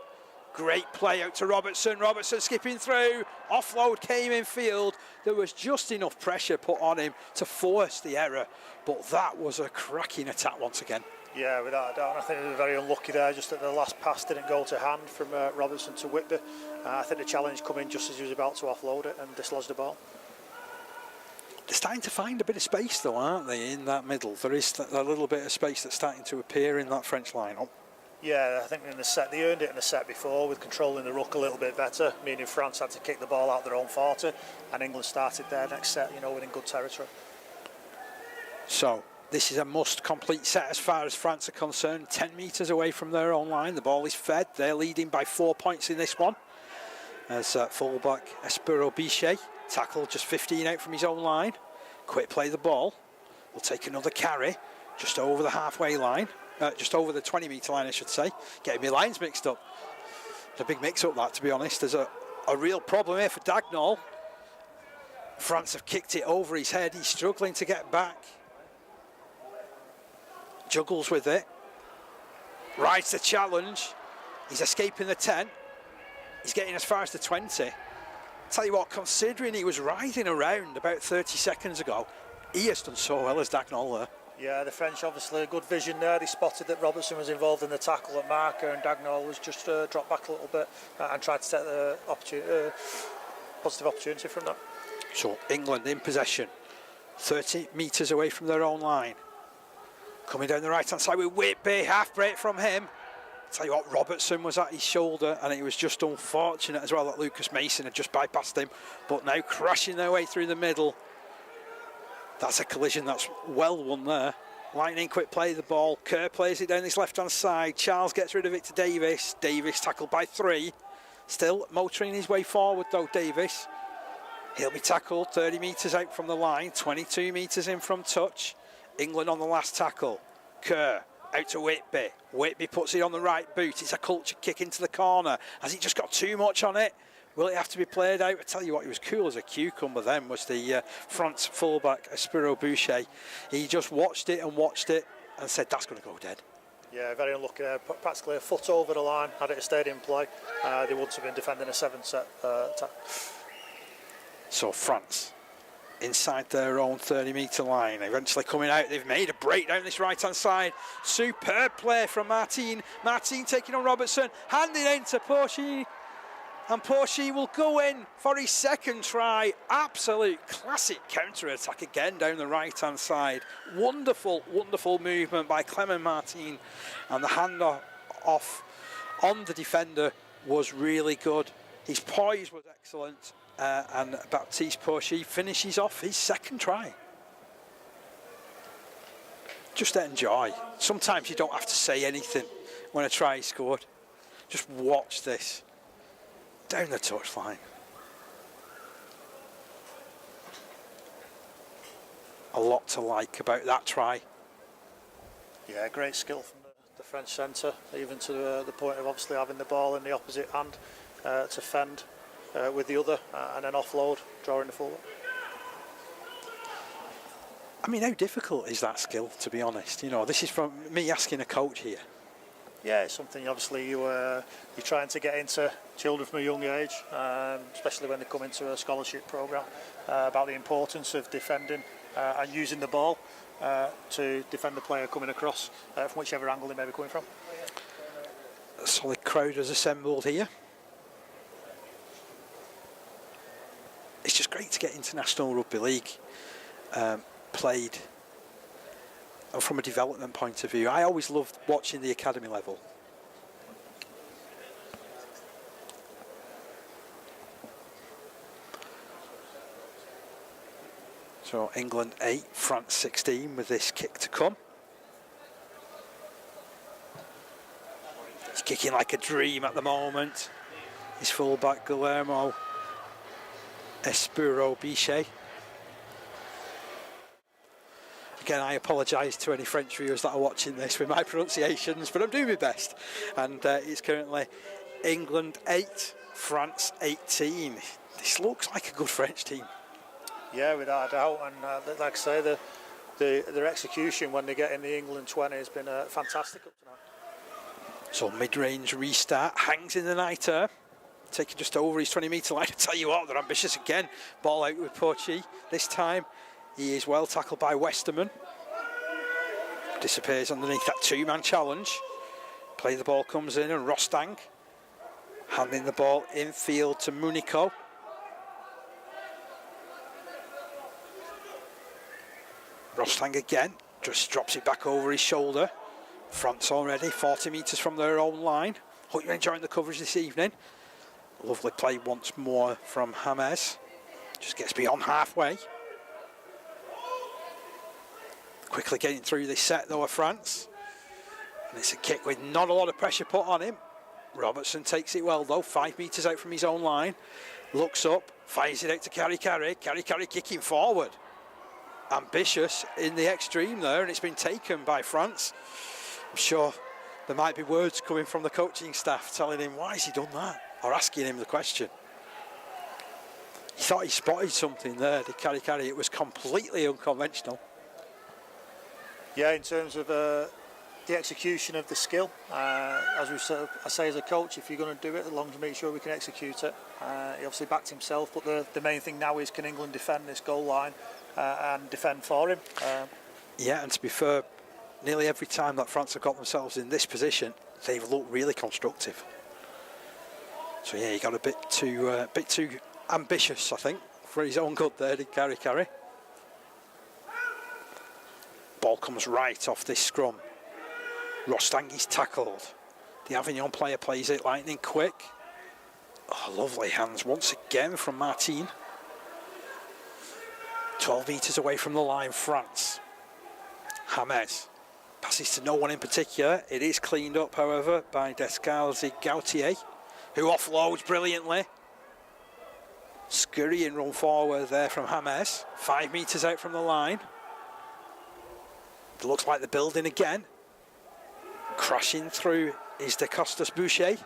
Great play out to Robertson. Robertson skipping through. Offload came in field. There was just enough pressure put on him to force the error. But that was a cracking attack once again. Yeah, without a doubt. I think they were very unlucky there, just that the last pass didn't go to hand from Robertson to Whitby. I think the challenge come in just as he was about to offload it and dislodge the ball. They're starting to find a bit of space though, aren't they, in that middle? There is a little bit of space that's starting to appear in that French lineup. Yeah, I think in the set, they earned it in the set before with controlling the ruck a little bit better, meaning France had to kick the ball out their own 40, and England started their next set, within good territory. So, this is a must-complete set as far as France are concerned. 10 metres away from their own line. The ball is fed. They're leading by 4 points in this one. As fullback Espero Bichet tackled just 15 out from his own line. Quick play the ball. We'll take another carry just over the halfway line. Just over the 20-metre line, I should say. Getting my lines mixed up. It's a big mix-up, that, to be honest. There's a real problem here for Dagnall. France have kicked it over his head. He's struggling to get back. Juggles with it. Rides the challenge. He's escaping the 10. He's getting as far as the 20. Tell you what, considering he was riding around about 30 seconds ago, he has done so well as Dagnall there. Yeah, the French obviously a good vision there. They spotted that Robertson was involved in the tackle at marker, and Dagnall was just dropped back a little bit and tried to take the positive opportunity from that. So England in possession, 30 metres away from their own line. Coming down the right-hand side with Whitby, half break from him. Tell you what, Robertson was at his shoulder, and it was just unfortunate as well that Lucas Mason had just bypassed him, but now crashing their way through the middle. That's a collision that's well won there. Lightning quick play the ball. Kerr plays it down this left-hand side. Charles gets rid of it to Davis. Davis tackled by 3. Still motoring his way forward though, Davis. He'll be tackled 30 metres out from the line, 22 metres in from touch. England on the last tackle. Kerr out to Whitby. Whitby puts it on the right boot. It's a culture kick into the corner. Has he just got too much on it? Will it have to be played out? I tell you what, he was cool as a cucumber then, was the France fullback, Espero Boucher. He just watched it and said, that's going to go dead. Yeah, very unlucky there. Practically a foot over the line. Had it stayed in play, they wouldn't have been defending a 7-set attack. So France, inside their own 30-metre line, eventually coming out. They've made a break down this right-hand side. Superb play from Martin. Martin taking on Robertson, handing in to Porchy. And Porchy will go in for his second try. Absolute classic counter-attack again down the right-hand side. Wonderful, wonderful movement by Clement Martin. And the hand-off on the defender was really good. His poise was excellent. And Baptiste Porchy finishes off his second try. Just enjoy. Sometimes you don't have to say anything when a try is scored. Just watch this. Down the touchline. a lot to like about that try. Yeah, great skill from the French centre, even to the point of obviously having the ball in the opposite hand to fend with the other and then offload, drawing the fullback. I mean, how difficult is that skill, to be honest? You know, this is from me asking a coach here. Yeah, it's something obviously you're trying to get into children from a young age, especially when they come into a scholarship programme, about the importance of defending and using the ball to defend the player coming across from whichever angle they may be coming from. A solid crowd has assembled here. It's just great to get International Rugby League played from a development point of view. I always loved watching the academy level. So England 8, France 16 with this kick to come. He's kicking like a dream at the moment. His fullback Guillermo Espero Bichet. Again, I apologise to any French viewers that are watching this with my pronunciations, but I'm doing my best. And it's currently England 8, France 18. This looks like a good French team. Yeah, without a doubt. And like I say, their execution when they get in the England 20 has been fantastic up to now. So mid-range restart, hangs in the night air. Taking just over his 20-metre line. I tell you what, they're ambitious again. Ball out with Pochi. This time, he is well tackled by Westerman. Disappears underneath that two-man challenge. Play the ball comes in and Rostang handing the ball infield to Munico. Rostang again, just drops it back over his shoulder. France already 40 metres from their own line. Hope you're enjoying the coverage this evening. Lovely play once more from James. Just gets beyond halfway. Quickly getting through this set though of France. And it's a kick with not a lot of pressure put on him. Robertson takes it well though, 5 metres out from his own line. Looks up, fires it out to Kari kicking forward. Ambitious in the extreme there, and it's been taken by France. I'm sure there might be words coming from the coaching staff telling him why has he done that, or asking him the question. He thought he spotted something there, did Kari. It was completely unconventional. Yeah, in terms of the execution of the skill, as we said, I say as a coach, if you're going to do it, as long as we make sure we can execute it. He obviously backed himself, but the main thing now is can England defend this goal line and defend for him. Yeah, and to be fair, nearly every time that France have got themselves in this position, they've looked really constructive. So yeah, he got a bit too ambitious, I think, for his own good there, did Kari. Ball comes right off this scrum. Rostangi's tackled. The Avignon player plays it lightning quick. Oh, lovely hands once again from Martin. 12 metres away from the line, France. James passes to no one in particular. It is cleaned up, however, by Descalzi Gautier, who offloads brilliantly. Scurrying run forward there from James. 5 metres out from the line. It looks like the building again. Crashing through is De Costas Boucher.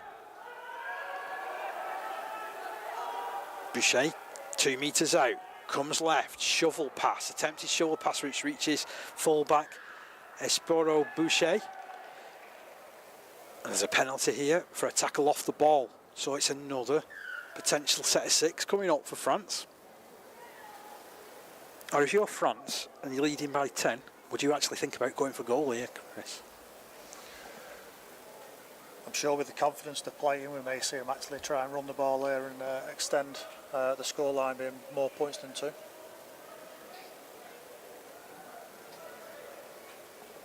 Boucher, 2 metres out, comes left, shovel pass, attempted shovel pass which reaches fullback Espero Boucher. And there's a penalty here for a tackle off the ball. So it's another potential set of 6 coming up for France. Or if you're France and you're leading by 10, would you actually think about going for goal here, Chris? I'm sure with the confidence they're playing, we may see them actually try and run the ball there and extend the scoreline being more points than 2.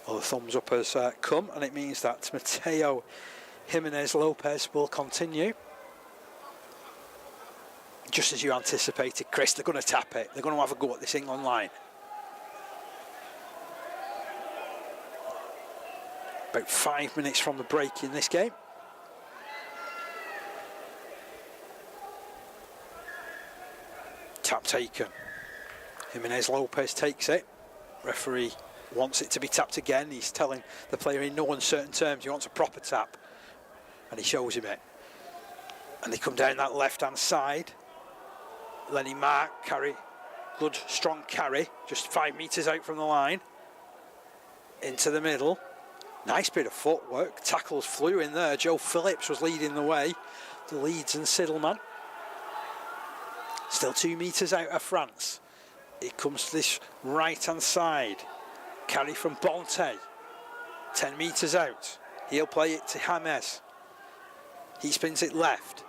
Well, the thumbs up has come, and it means that Mateo Jimenez Lopez will continue. Just as you anticipated, Chris, they're going to tap it. They're going to have a go at this England line. About 5 minutes from the break in this game. Tap taken. Jimenez Lopez takes it. Referee wants it to be tapped again. He's telling the player in no uncertain terms he wants a proper tap, and he shows him it. And they come down that left-hand side. Lenny Mark, carry, good strong carry, just 5 metres out from the line. Into the middle. Nice bit of footwork. Tackles flew in there. Joe Phillips was leading the way. The Leeds and Siddleman. Still 2 metres out of France. It comes to this right-hand side. Carry from Bonte. 10 metres out. He'll play it to James. He spins it left.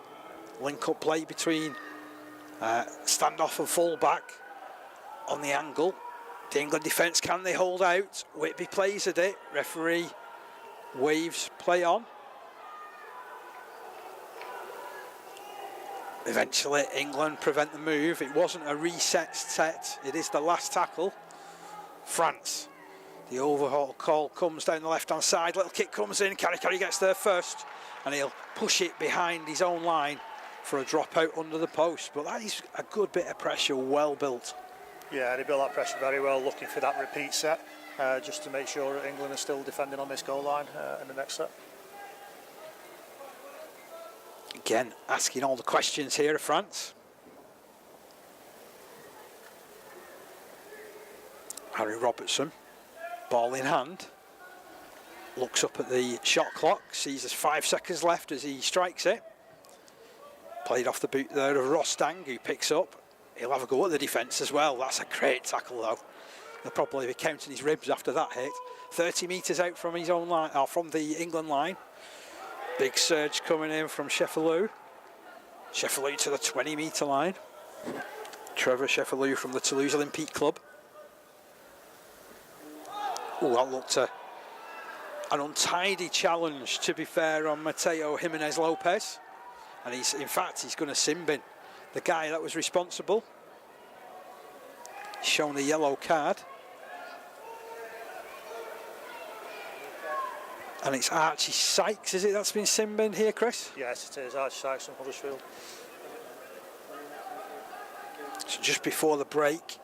Link-up play between standoff and full-back on the angle. The England defence, can they hold out? Whitby plays at it. Referee waves play on. Eventually England prevent the move. It wasn't a reset set. It is the last tackle. France. The overhaul call comes down the left-hand side. Little kick comes in. Carry gets there first. And he'll push it behind his own line for a drop out under the post. But that is a good bit of pressure, well built. Yeah, they built that pressure very well, looking for that repeat set, just to make sure that England are still defending on this goal line in the next set. Again, asking all the questions here of France. Harry Robertson, ball in hand, looks up at the shot clock, sees there's 5 seconds left as he strikes it. Played off the boot there of Rostang, who picks up. He'll have a go at the defence as well. That's a great tackle though. He'll probably be counting his ribs after that hit. 30 metres out from his own line, or from the England line. Big surge coming in from Sheffalou. Sheffalou to the 20-metre line. Trevor Sheffalou from the Toulouse Olympique Club. Oh, that looked an untidy challenge, to be fair, on Mateo Jimenez Lopez. And he's going to sin bin the guy that was responsible. He's shown the yellow card. And it's Archie Sykes, is it, that's been sin bin here, Chris? Yes, it is. Archie Sykes from Huddersfield. So just before the break,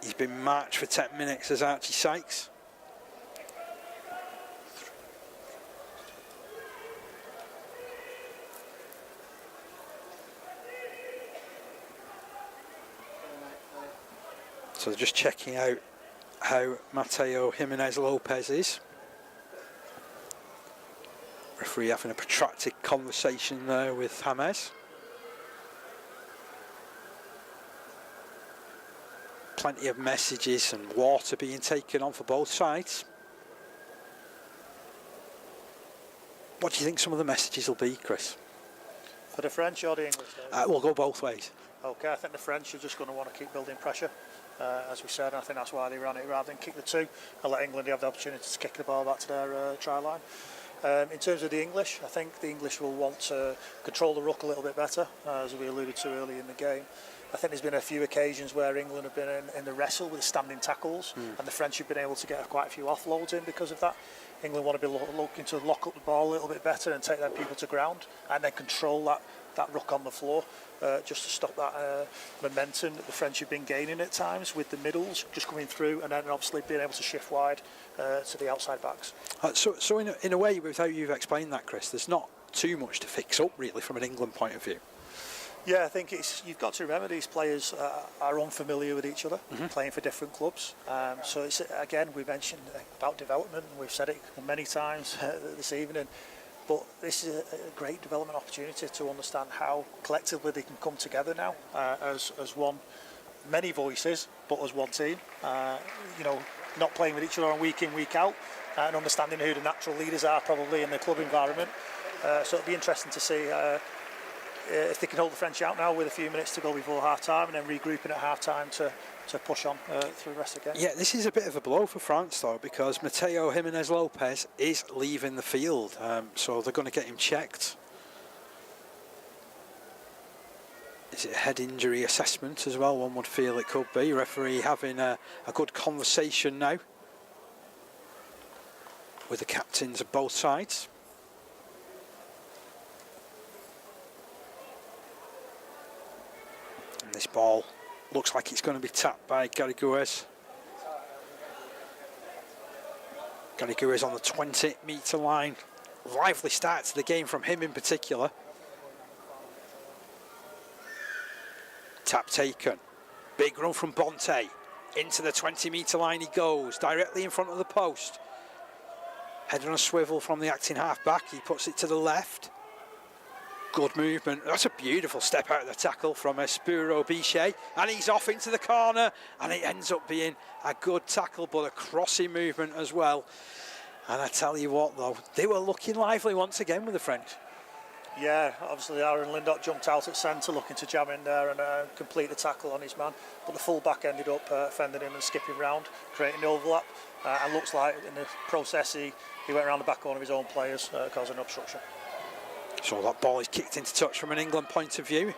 he's been marked for 10 minutes as Archie Sykes. So just checking out how Mateo Jimenez Lopez is. Referee having a protracted conversation there with James. Plenty of messages and water being taken on for both sides. What do you think some of the messages will be, Chris? For the French or the English? We'll go both ways. Okay, I think the French are just going to want to keep building pressure. As we said, and I think that's why they ran it rather than kick the 2 and let England have the opportunity to kick the ball back to their try line. In terms of the English, I think the English will want to control the ruck a little bit better, as we alluded to early in the game. I think there's been a few occasions where England have been in the wrestle with standing tackles, and the French have been able to get quite a few offloads in because of that. England want to be looking to lock up the ball a little bit better and take their people to ground, and then control that ruck on the floor, just to stop that momentum that the French have been gaining at times with the middles just coming through, and then obviously being able to shift wide to the outside backs. So in a way, with how you've explained that, Chris, there's not too much to fix up really from an England point of view. Yeah, I think you've got to remember these players are unfamiliar with each other, playing for different clubs. So it's, again, we mentioned about development, and we've said it many times this evening. But this is a great development opportunity to understand how collectively they can come together now as one, many voices, but as one team. Not playing with each other on week in, week out, and understanding who the natural leaders are probably in the club environment. So it'll be interesting to see if they can hold the French out now with a few minutes to go before half-time, and then regrouping at half-time to push on through the rest of the game. Yeah, this is a bit of a blow for France though, because Mateo Jimenez Lopez is leaving the field, so they're going to get him checked. Is it a head injury assessment as well? One would feel it could be. Referee having a good conversation now with the captains of both sides. And this ball looks like it's going to be tapped by Garrigues. Garrigou is on the 20-metre line. Lively start to the game from him in particular. Tap taken. Big run from Bonte. Into the 20-metre line he goes, directly in front of the post. Head on a swivel from the acting half-back. He puts it to the left. Good movement. That's a beautiful step out of the tackle from Spuro Bichet. And he's off into the corner. And it ends up being a good tackle, but a crossing movement as well. And I tell you what, though, they were looking lively once again with the French. Yeah, obviously Aaron Lindop jumped out at centre looking to jam in there and complete the tackle on his man, but the full back ended up fending him and skipping round, creating the overlap, and looks like in the process he went around the back corner of his own players, causing obstruction. So that ball is kicked into touch from an England point of view.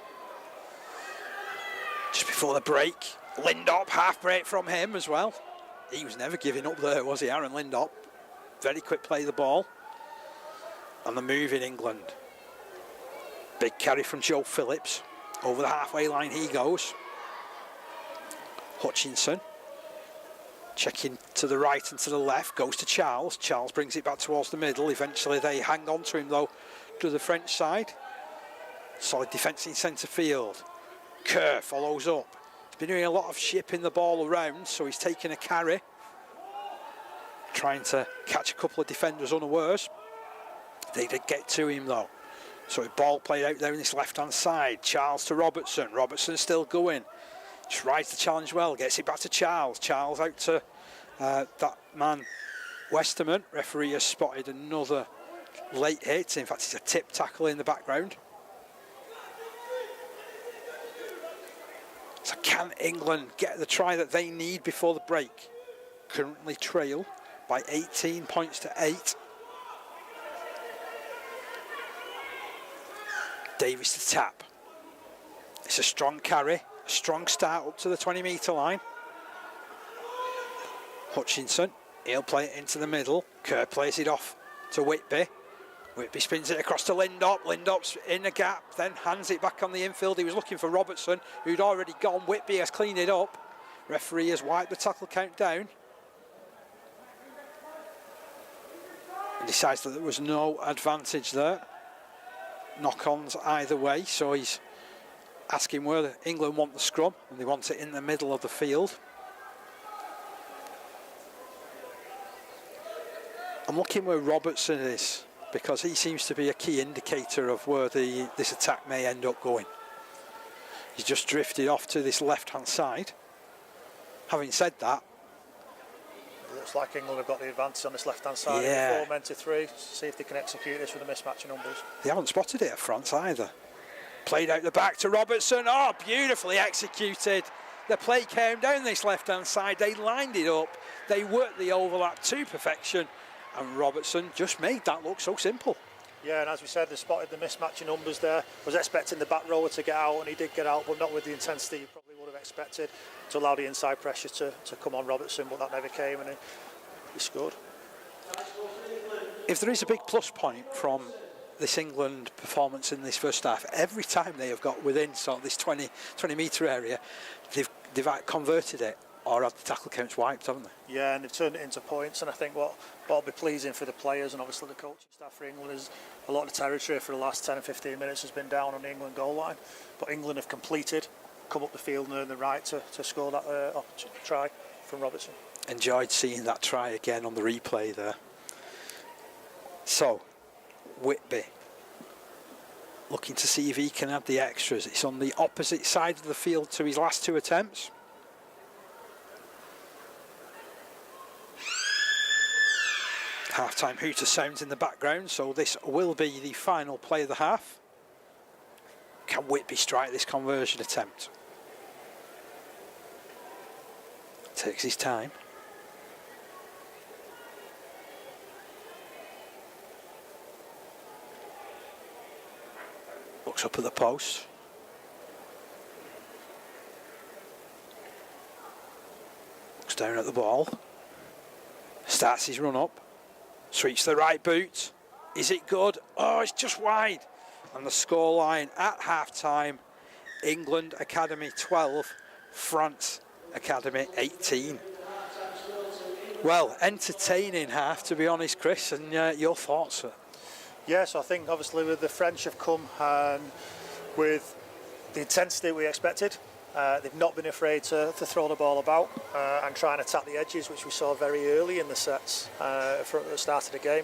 Just before the break, Lindop, half break from him as well. He was never giving up there, was he, Aaron Lindop? Very quick play of the ball. And the move in England. Big carry from Joe Phillips. Over the halfway line he goes. Hutchinson. Checking to the right and to the left. Goes to Charles. Charles brings it back towards the middle. Eventually they hang on to him though to the French side. Solid defence in centre field. Kerr follows up. He's been doing a lot of shipping the ball around, so he's taking a carry. Trying to catch a couple of defenders unawares. They did get to him though. So the ball played out there in this left-hand side. Charles to Robertson. Robertson still going. Just rides the challenge well. Gets it back to Charles. Charles out to that man, Westerman. Referee has spotted another late hit. In fact, it's a tip tackle in the background. So can England get the try that they need before the break? Currently trail by 18 points to 8. Davies to tap. It's a strong carry, a strong start up to the 20-metre line. Hutchinson, he'll play it into the middle. Kerr plays it off to Whitby. Whitby spins it across to Lindop. Lindop's in the gap, then hands it back on the infield. He was looking for Robertson, who'd already gone. Whitby has cleaned it up. Referee has wiped the tackle count down. And decides that there was no advantage there. Knock-ons either way, so he's asking whether England want the scrum, and they want it in the middle of the field. I'm looking where Robertson is, because he seems to be a key indicator of where this attack may end up going. He's just drifted off to this left-hand side. Having said that, looks like England have got the advantage on this left-hand side. Yeah. 4 men to 3. See if they can execute this with a mismatch of numbers. They haven't spotted it at France either. Played out the back to Robertson. Oh, beautifully executed. The play came down this left-hand side. They lined it up. They worked the overlap to perfection. And Robertson just made that look so simple. Yeah, and as we said, they spotted the mismatch of numbers there. Was expecting the back rower to get out, and he did get out, but not with the intensity you probably would have expected, to allow the inside pressure to come on Robertson, but that never came, and he scored. If there is a big plus point from this England performance in this first half, every time they have got within sort of this 20 metre area, they've converted it or had the tackle counts wiped, haven't they? Yeah, and they've turned it into points, and I think what'll be pleasing for the players and obviously the coaching staff for England is a lot of the territory for the last 10 and 15 minutes has been down on the England goal line, but England have completed, come up the field and earned the right to score that try from Robertson. Enjoyed seeing that try again on the replay there. So, Whitby looking to see if he can add the extras. It's on the opposite side of the field to his last 2 attempts. Half-time hooter sounds in the background, so this will be the final play of the half. Can Whitby strike this conversion attempt? Takes his time. Looks up at the post. Looks down at the ball. Starts his run up. Sweeps the right boot. Is it good? Oh, it's just wide. And the scoreline at half-time, England Academy 12, France Academy 18. Well, entertaining half, to be honest, Chris, and your thoughts? Yes, I think obviously with the French have come with the intensity we expected. They've not been afraid to throw the ball about and try and attack the edges, which we saw very early in the sets from the start of the game.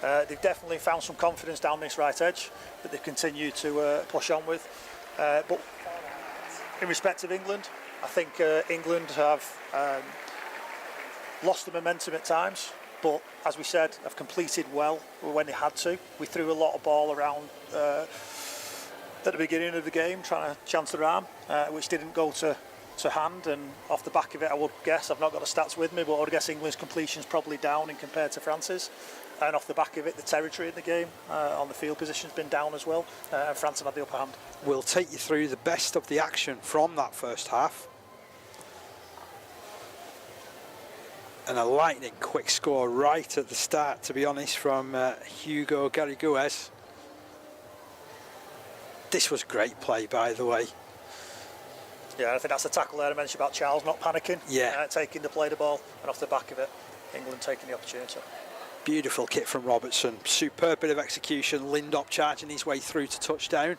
They've definitely found some confidence down this right edge that they've continued to push on with. But in respect of England, I think England have lost the momentum at times, but as we said, have completed well when they had to. We threw a lot of ball around at the beginning of the game, trying to chance their arm, which didn't go to hand, and off the back of it, I would guess, I've not got the stats with me, but I would guess England's completion's probably down in compared to France's, and off the back of it, the territory in the game on the field position's been down as well, and France have had the upper hand. We'll take you through the best of the action from that first half. And a lightning quick score right at the start, to be honest, from Hugo Garrigues. This was great play, by the way. Yeah, I think that's the tackle there I mentioned about Charles not panicking, taking the play the ball, and off the back of it, England taking the opportunity. Beautiful kick from Robertson, superb bit of execution, Lindop charging his way through to touchdown.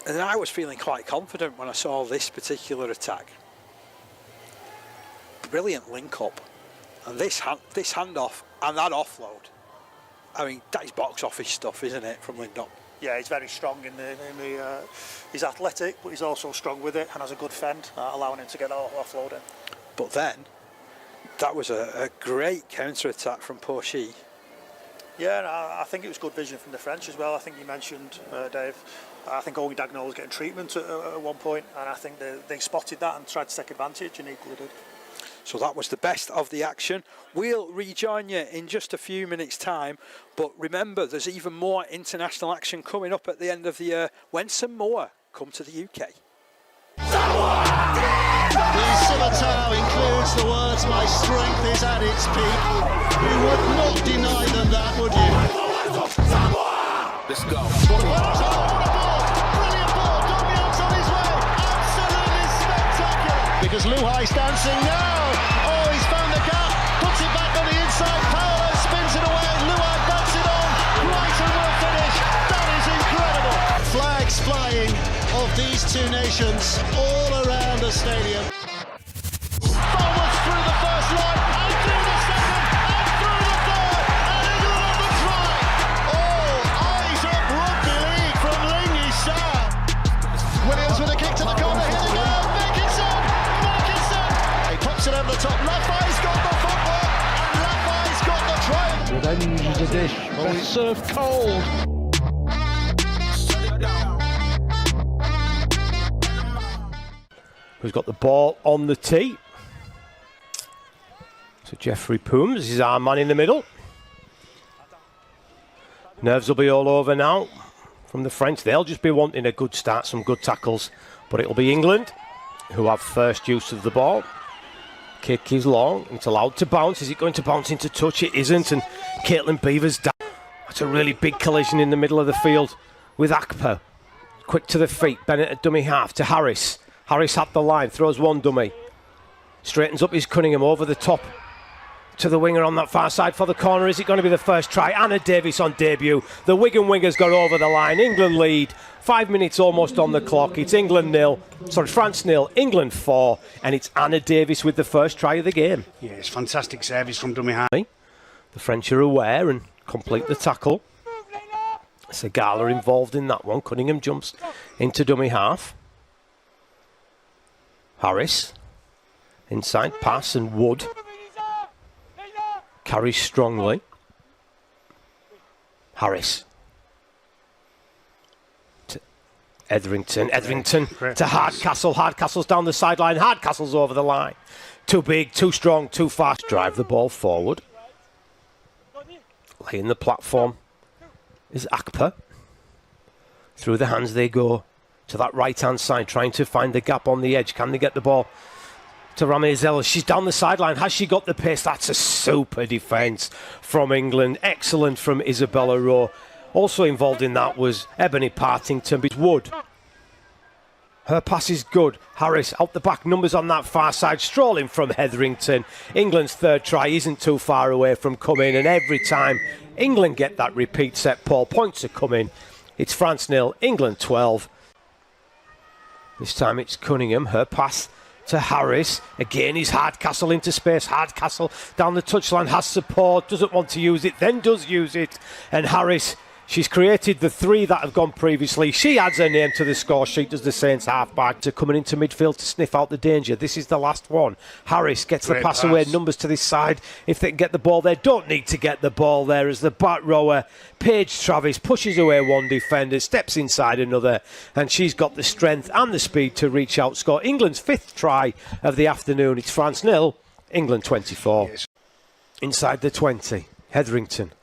And I was feeling quite confident when I saw this particular attack. Brilliant link up, and this handoff and that offload. I mean, that is box office stuff, isn't it, from Lindop? Yeah, he's very strong he's athletic, but he's also strong with it and has a good fend, allowing him to get that offload in. But then, that was a great counter-attack from Porchy. Yeah, and I think it was good vision from the French as well. I think you mentioned, Dave, I think Owen Dagnall was getting treatment at one point, and I think they spotted that and tried to take advantage, and equally did. So that was the best of the action. We'll rejoin you in just a few minutes' time. But remember, there's even more international action coming up at the end of the year when some more come to the UK. The Scimitar includes the words, "My strength is at its peak." You would not deny them that, would you? Let's go. Brilliant ball, Damian's on his way. Absolutely spectacular. Because Luhai's dancing now. Oh, he's found the gap, puts it back on the inside. Paolo spins it away. Luhai bats it on. Brighton will finish. That is incredible. Flags flying of these two nations all around the stadium. Forwards through the first line, and through the second, and through the third, and England on the try. Oh, eyes up rugby league from Lingy Shah. Williams with a kick to the corner. Here they go. Wilkinson. He pops it over the top. Lafay's got the football, and Lafay's got the try. Revenge is a dish best served cold. Who's got the ball on the tee? So Jeffrey Pooms is our man in the middle. Nerves will be all over now from the French. They'll just be wanting a good start, some good tackles. But it'll be England who have first use of the ball. Kick is long. It's allowed to bounce. Is it going to bounce into touch? It isn't. And Caitlin Beaver's down. That's a really big collision in the middle of the field with Akper. Quick to the feet. Bennett at dummy half to Harris. Harris at the line, throws one dummy. Straightens up his Cunningham over the top to the winger on that far side for the corner. Is it going to be the first try? Anna Davis on debut. The Wigan wingers got over the line. England lead. 5 minutes almost on the clock. It's France 0, England 4. And it's Anna Davis with the first try of the game. Yeah, it's fantastic service from dummy half. The French are aware and complete the tackle. Segala involved in that one. Cunningham jumps into dummy half. Harris, inside pass, and Wood carries strongly. Harris to Etherington, Great to Hardcastle. Hardcastle's down the sideline. Hardcastle's over the line. Too big, too strong, too fast. Drive the ball forward. Laying the platform is Akper. Through the hands they go. To that right-hand side, trying to find the gap on the edge. Can they get the ball to Ramezella? She's down the sideline. Has she got the pace? That's a super defence from England. Excellent from Isabella Rowe. Also involved in that was Ebony Partington. Wood. Her pass is good. Harris out the back, numbers on that far side, strolling from Hetherington. England's third try isn't too far away from coming, and every time England get that repeat set, Paul, points are coming. It's France 0, England 12. This time it's Cunningham, her pass to Harris. Again, he's Hardcastle into space. Hardcastle down the touchline, has support, doesn't want to use it, then does use it. And Harris, she's created the three that have gone previously. She adds her name to the score sheet, does the Saints half-back, to coming into midfield to sniff out the danger. This is the last one. Harris gets the pass away, numbers to this side. If they can get the ball there, don't need to get the ball there as the back rower, Paige Travis, pushes away one defender, steps inside another, and she's got the strength and the speed to reach out, score England's fifth try of the afternoon. It's France 0, England 24. Yes. Inside the 20, Hetherington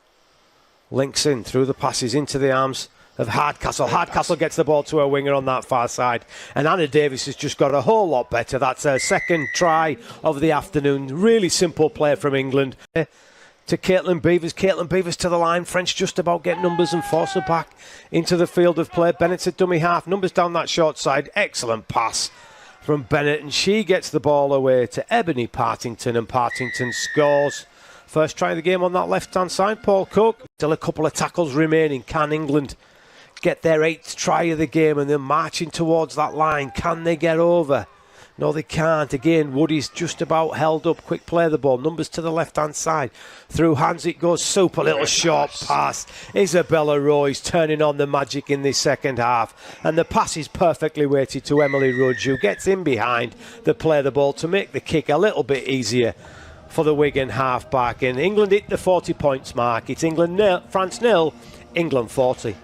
links in through the passes into the arms of Hardcastle. Hardcastle gets the ball to her winger on that far side, and Anna Davis has just got a whole lot better. That's her second try of the afternoon. Really simple play from England. To Caitlin Beavers. Caitlin Beavers to the line. French just about get numbers and force her back into the field of play. Bennett's a dummy half. Numbers down that short side. Excellent pass from Bennett, and she gets the ball away to Ebony Partington, and Partington scores. First try of the game on that left-hand side, Paul Cook. Still a couple of tackles remaining. Can England get their 8th try of the game, and they're marching towards that line? Can they get over? No, they can't. Again, Woody's just about held up. Quick play the ball. Numbers to the left-hand side. Through hands it goes. Super little short pass. Isabella Roy's turning on the magic in this second half. And the pass is perfectly weighted to Emily Rudge, who gets in behind the play the ball to make the kick a little bit easier for the Wigan half-back. And England hit the 40 points mark. It's England 0, France 0, England 40.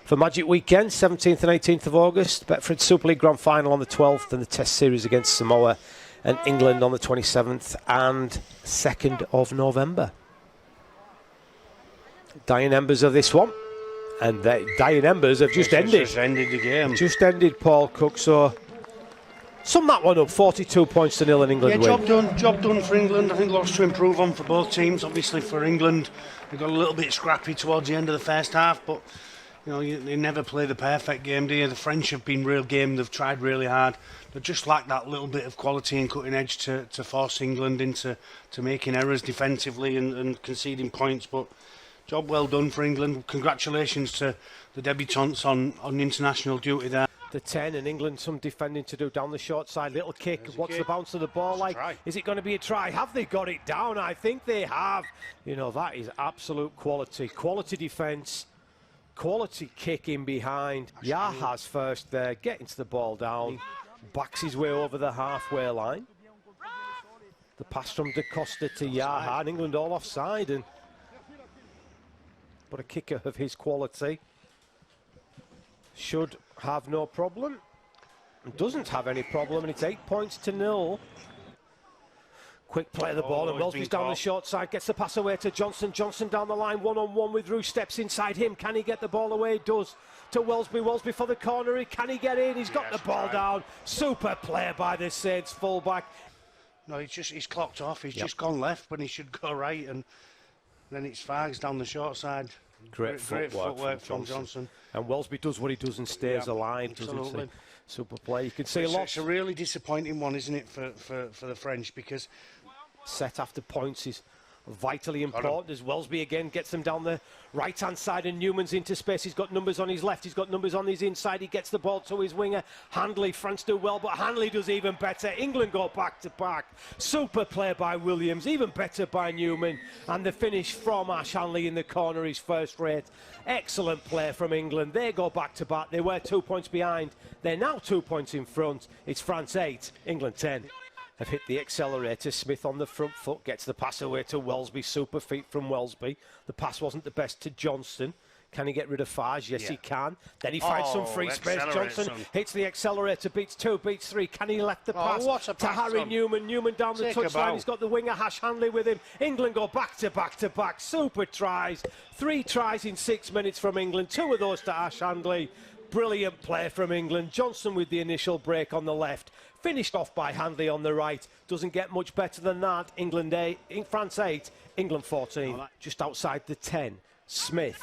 For Magic Weekend, 17th and 18th of August, Betfred Super League Grand Final on the 12th, and the Test Series against Samoa and England on the 27th and 2nd of November. Dying embers of this one, and the dying embers have just ended. Just ended the game. Just ended, Paul Cook, so sum that one up, 42 points to 0 in England win. Job done for England. I think lots to improve on for both teams. Obviously for England, they got a little bit scrappy towards the end of the first half, but you know, you never play the perfect game, do you? The French have been real game. They've tried really hard. They just lack that little bit of quality and cutting edge to force England into making errors defensively and conceding points. But job well done for England. Congratulations to the debutantes on international duty there. The 10, and England some defending to do down the short side. Little kick. What's the bounce of the ball like? Is it going to be a try? Have they got it down? I think they have. You know, that is absolute quality. Quality defence. Quality kick in behind. Yaha's first there, getting to the ball down. Backs his way over the halfway line. The pass from Da Costa to Yaha, and England all offside. But a kicker of his quality should have no problem. And doesn't have any problem, and it's 8 points to 0. Quick play of the ball, and Wellesby's down the short side, gets the pass away to Johnson. Johnson down the line, one-on-one with Roux, steps inside him. Can he get the ball away? He does. To Wellesby. Wellesby for the corner. Can he get in? He's got the ball down. Super play by the Saints fullback. No, he's clocked off. He's just gone left when he should go right, and then it's Fargs down the short side. Great footwork from Johnson. And Wellesby does what he does and stays alive, doesn't he? Super play. You can see it's a really disappointing one, isn't it, for the French, because set after points is vitally important as Wellesby again gets them down the right-hand side, and Newman's into space. He's got numbers on his left, he's got numbers on his inside. He gets the ball to his winger, Handley. France do well, but Handley does even better. England go back-to-back. Super play by Williams, even better by Newman, and the finish from Ash Handley in the corner is first rate. Excellent play from England. They go back-to-back. They were 2 points behind. They're now 2 points in front. It's France 8, England 10. Have hit the accelerator. Smith on the front foot gets the pass away to Wellesby. Super feet from Wellesby. The pass wasn't the best to Johnston. Can he get rid of Farge? Yes, he can. Then he finds some free space. Johnson hits the accelerator, beats 2, beats 3. Can he left the pass to Harry Newman? Newman down the touchline. He's got the winger Hash Handley with him. England go back-to-back. Super tries. 3 tries in 6 minutes from England. 2 of those to Hash Handley. Brilliant play from England. Johnson with the initial break on the left. Finished off by Handley on the right. Doesn't get much better than that. England 8, France 8, England 14. Just outside the 10. Smith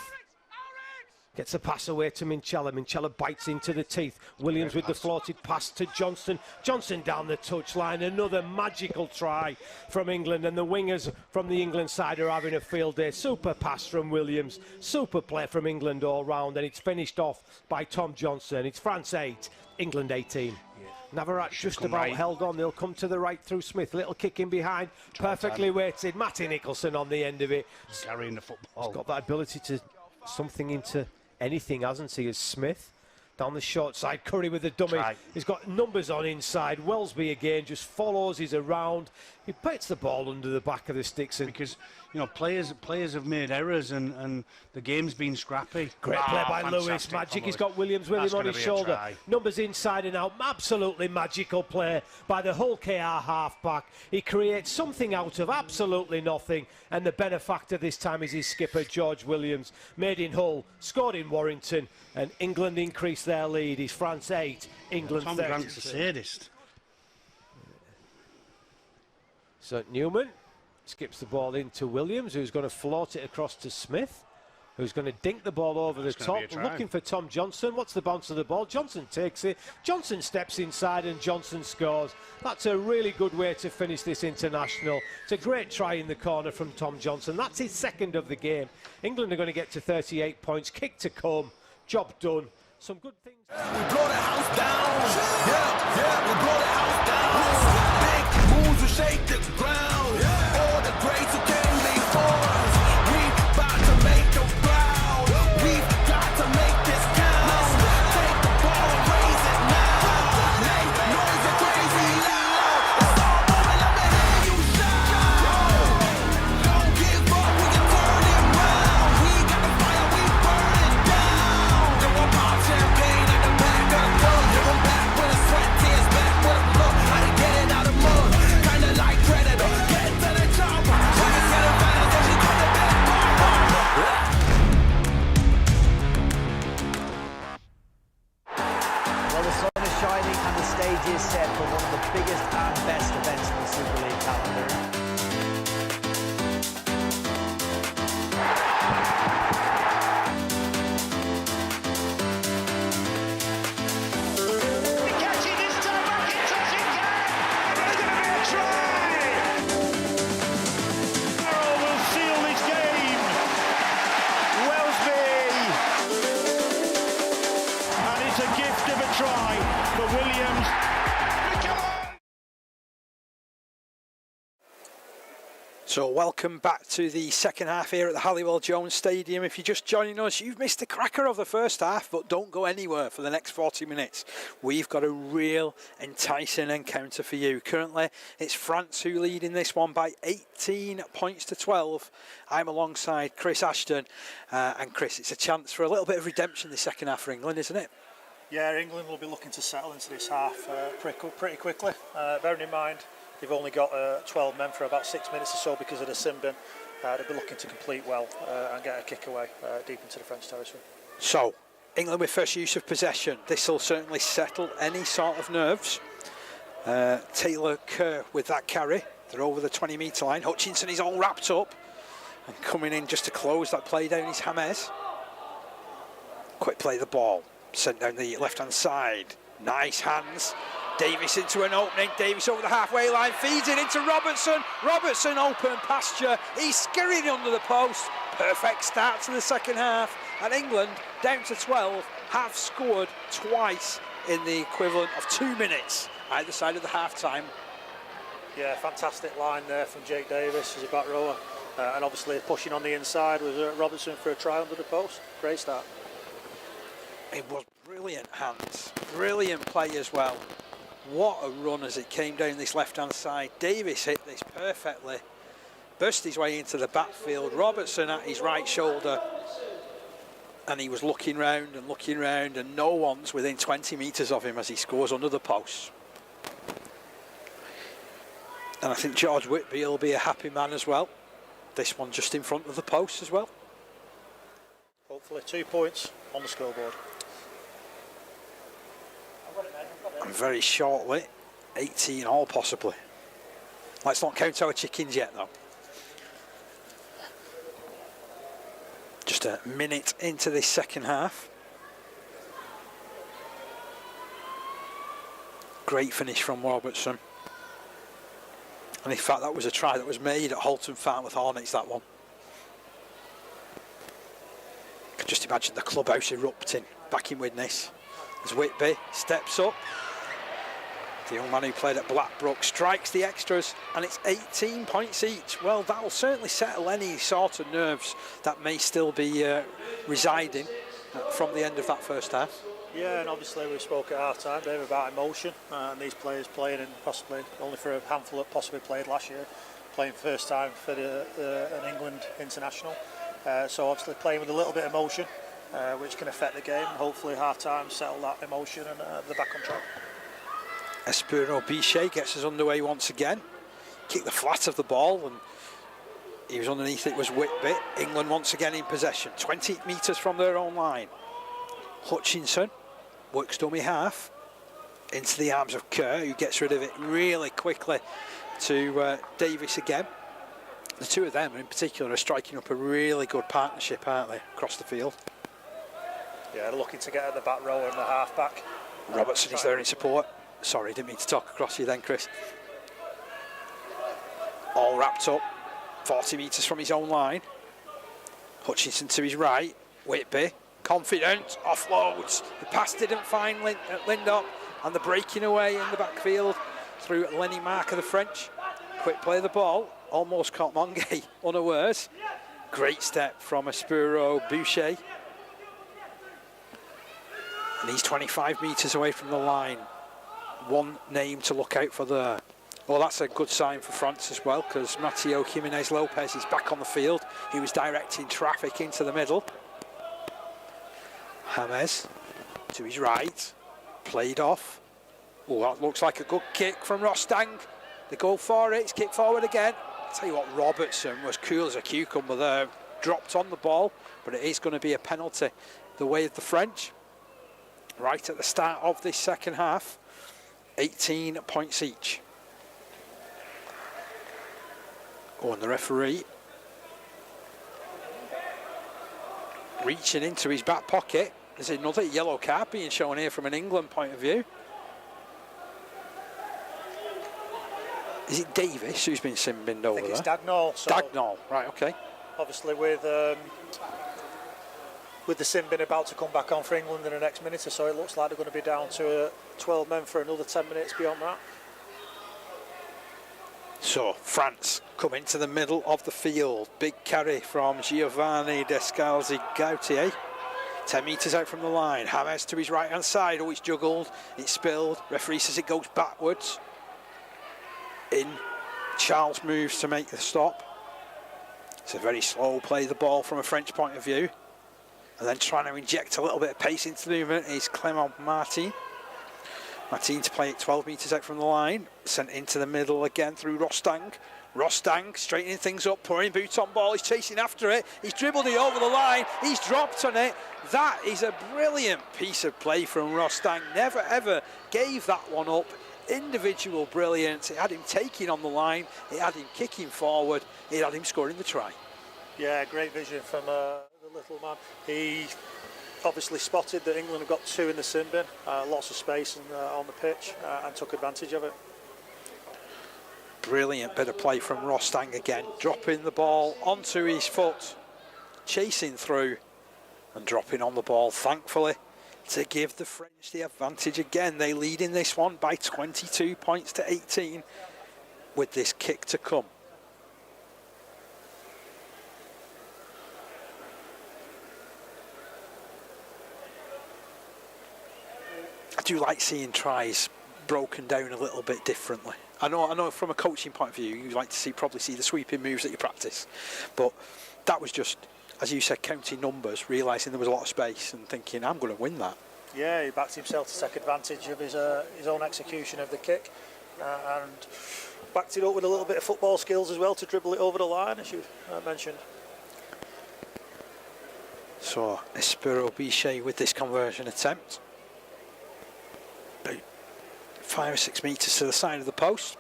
Gets a pass away to Minchella. Minchella bites into the teeth. Williams with the floated pass to Johnson. Johnson down the touchline. Another magical try from England. And the wingers from the England side are having a field day. Super pass from Williams. Super play from England all round. And it's finished off by Tom Johnson. It's France 8, England 18. Navarat just about right. Held on. They'll come to the right through Smith. Little kick in behind. Perfectly weighted. Matty Nicholson on the end of it. Carrying the football. He's got that ability to something into anything, hasn't he, as Smith down the short side. Curry with the dummy. He's got numbers on inside. Wellesby again just follows. He's around. He puts the ball under the back of the sticks. And because, you know, players have made errors and the game's been scrappy. Great play by Lewis. Magic. He's got Williams with him on his shoulder. Numbers inside and out. Absolutely magical play by the Hull KR halfback. He creates something out of absolutely nothing. And the benefactor this time is his skipper, George Williams. Made in Hull, scored in Warrington, and England increased their lead. It's France 8, England 13. Tom Grant's a sadist. So Newman skips the ball into Williams, who's going to float it across to Smith, who's going to dink the ball over the top, looking for Tom Johnson. What's the bounce of the ball? Johnson takes it. Johnson steps inside and Johnson scores. That's a really good way to finish this international. It's a great try in the corner from Tom Johnson. That's his second of the game. England are going to get to 38 points. Kick to come. Job done. Some good things. We blow the house down. Yeah, we blow the house down. Big moves will shake the ground. All the greats who came before us. We about to make them proud. We've got to make this count. Take the ball and raise it now. Make noise and crazy loud. It's all over, let me hear you shout. Don't give up, we can turn it round. We got the fire, we burn it down. Then we'll pop champagne at the back of the club. Then we're back with a sweat, tears back with a blow. How to get it out of mud, kinda like Predator. Get to the chopper, we can get it better, so she got the back. Well, the sun is shining and the stage is set for one of the biggest and best events in the Super League calendar. So welcome back to the second half here at the Halliwell Jones Stadium. If you're just joining us, you've missed the cracker of the first half, but don't go anywhere for the next 40 minutes. We've got a real enticing encounter for you. Currently, it's France who lead in this one by 18 points to 12. I'm alongside Chris Ashton. And Chris, it's a chance for a little bit of redemption this second half for England, isn't it? Yeah, England will be looking to settle into this half pretty quickly. Bearing in mind, they've only got 12 men for about 6 minutes or so because of the sin bin. They'll be looking to complete well and get a kick away deep into the French territory. So, England with first use of possession. This will certainly settle any sort of nerves. Taylor Kerr with that carry. They're over the 20-metre line. Hutchinson is all wrapped up. And coming in just to close that play down is James. Quick play the ball. Sent down the left-hand side. Nice hands. Davis into an opening. Davis over the halfway line, feeds it into Robertson. Robertson open pasture. He's scurrying under the post. Perfect start to the second half. And England, down to 12, have scored twice in the equivalent of 2 minutes either side of the half-time. Yeah, fantastic line there from Jake Davis as a back rower. And obviously pushing on the inside was Robertson for a try under the post. Great start. It was brilliant hands. Brilliant play as well. What a run as it came down this left-hand side. Davis hit this perfectly. Burst his way into the backfield. Robertson at his right shoulder. And he was looking round and no one's within 20 metres of him as he scores under the post. And I think George Whitby will be a happy man as well. This one just in front of the post as well. Hopefully 2 points on the scoreboard. And very shortly, 18 all possibly. Let's not count our chickens yet though. Just a minute into this second half. Great finish from Robertson. And in fact, that was a try that was made at Halton Farnworth Hornets, that one. I can just imagine the clubhouse erupting back in Widnes as Whitby steps up. The young man who played at Blackbrook strikes the extras, and it's 18 points each. Well, that'll certainly settle any sort of nerves that may still be residing from the end of that first half. Yeah, and obviously we spoke at half-time, Dave, about emotion, and these players playing in possibly only for a handful that possibly played last year, playing first time for an England international. So obviously playing with a little bit of emotion, which can affect the game. Hopefully half-time settle that emotion and they're back on track. Espero Bichet gets us underway once again. Kicked the flat of the ball, and he was underneath it was Whitby. England once again in possession, 20 metres from their own line. Hutchinson works dummy half into the arms of Kerr, who gets rid of it really quickly to Davis again. The two of them in particular are striking up a really good partnership, aren't they, across the field? Yeah, they're looking to get at the back row and the half back. Robertson is there in support. Sorry, didn't mean to talk across you then, Chris. All wrapped up, 40 metres from his own line. Hutchinson to his right, Whitby. Confident, offloads. The pass didn't find Lindop, and the breaking away in the backfield through Lenny Mark of the French. Quick play of the ball, almost caught Monge unawares. Great step from Espero Boucher. And he's 25 metres away from the line. One name to look out for there. Well, that's a good sign for France as well, because Mateo Jimenez Lopez is back on the field. He was directing traffic into the middle. James to his right, played off. Oh, that looks like a good kick from Rostang. They go for it, it's kicked forward again. I'll tell you what, Robertson was cool as a cucumber there, dropped on the ball, but it is going to be a penalty the way of the French. Right at the start of this second half, 18 points each. Oh, and the referee reaching into his back pocket. There's another yellow card being shown here from an England point of view. Is it Davis who's been sin-binned over there? I think it's Dagnall. So Dagnall, right, okay. Obviously with the sin bin about to come back on for England in the next minute or so, it looks like they're going to be down to 12 men for another 10 minutes beyond that. So France come into the middle of the field. Big carry from Giovanni Descalzi Gautier. 10 metres out from the line. James to his right hand side. Oh, it's juggled, it's spilled. Referee says it goes backwards. In Charles moves to make the stop. It's a very slow play the ball from a French point of view. And then trying to inject a little bit of pace into the movement is Clément Martin. Martin to play it 12 metres out from the line. Sent into the middle again through Rostang. Rostang straightening things up, pouring boot on ball. He's chasing after it. He's dribbled it over the line. He's dropped on it. That is a brilliant piece of play from Rostang. Never ever gave that one up. Individual brilliance. It had him taking on the line. It had him kicking forward. It had him scoring the try. Yeah, great vision from the little man. He obviously spotted that England have got two in the sin bin, lots of space on the pitch, and took advantage of it. Brilliant bit of play from Rostang again, dropping the ball onto his foot, chasing through and dropping on the ball, thankfully, to give the French the advantage again. They lead in this one by 22 points to 18 with this kick to come. I do like seeing tries broken down a little bit differently. I know from a coaching point of view, you like to probably see the sweeping moves that you practice, but that was just, as you said, counting numbers, realising there was a lot of space and thinking, I'm going to win that. Yeah, he backed himself to take advantage of his own execution of the kick, and backed it up with a little bit of football skills as well to dribble it over the line, as you mentioned. So Espero Bichet with this conversion attempt. 5 or 6 metres to the side of the post.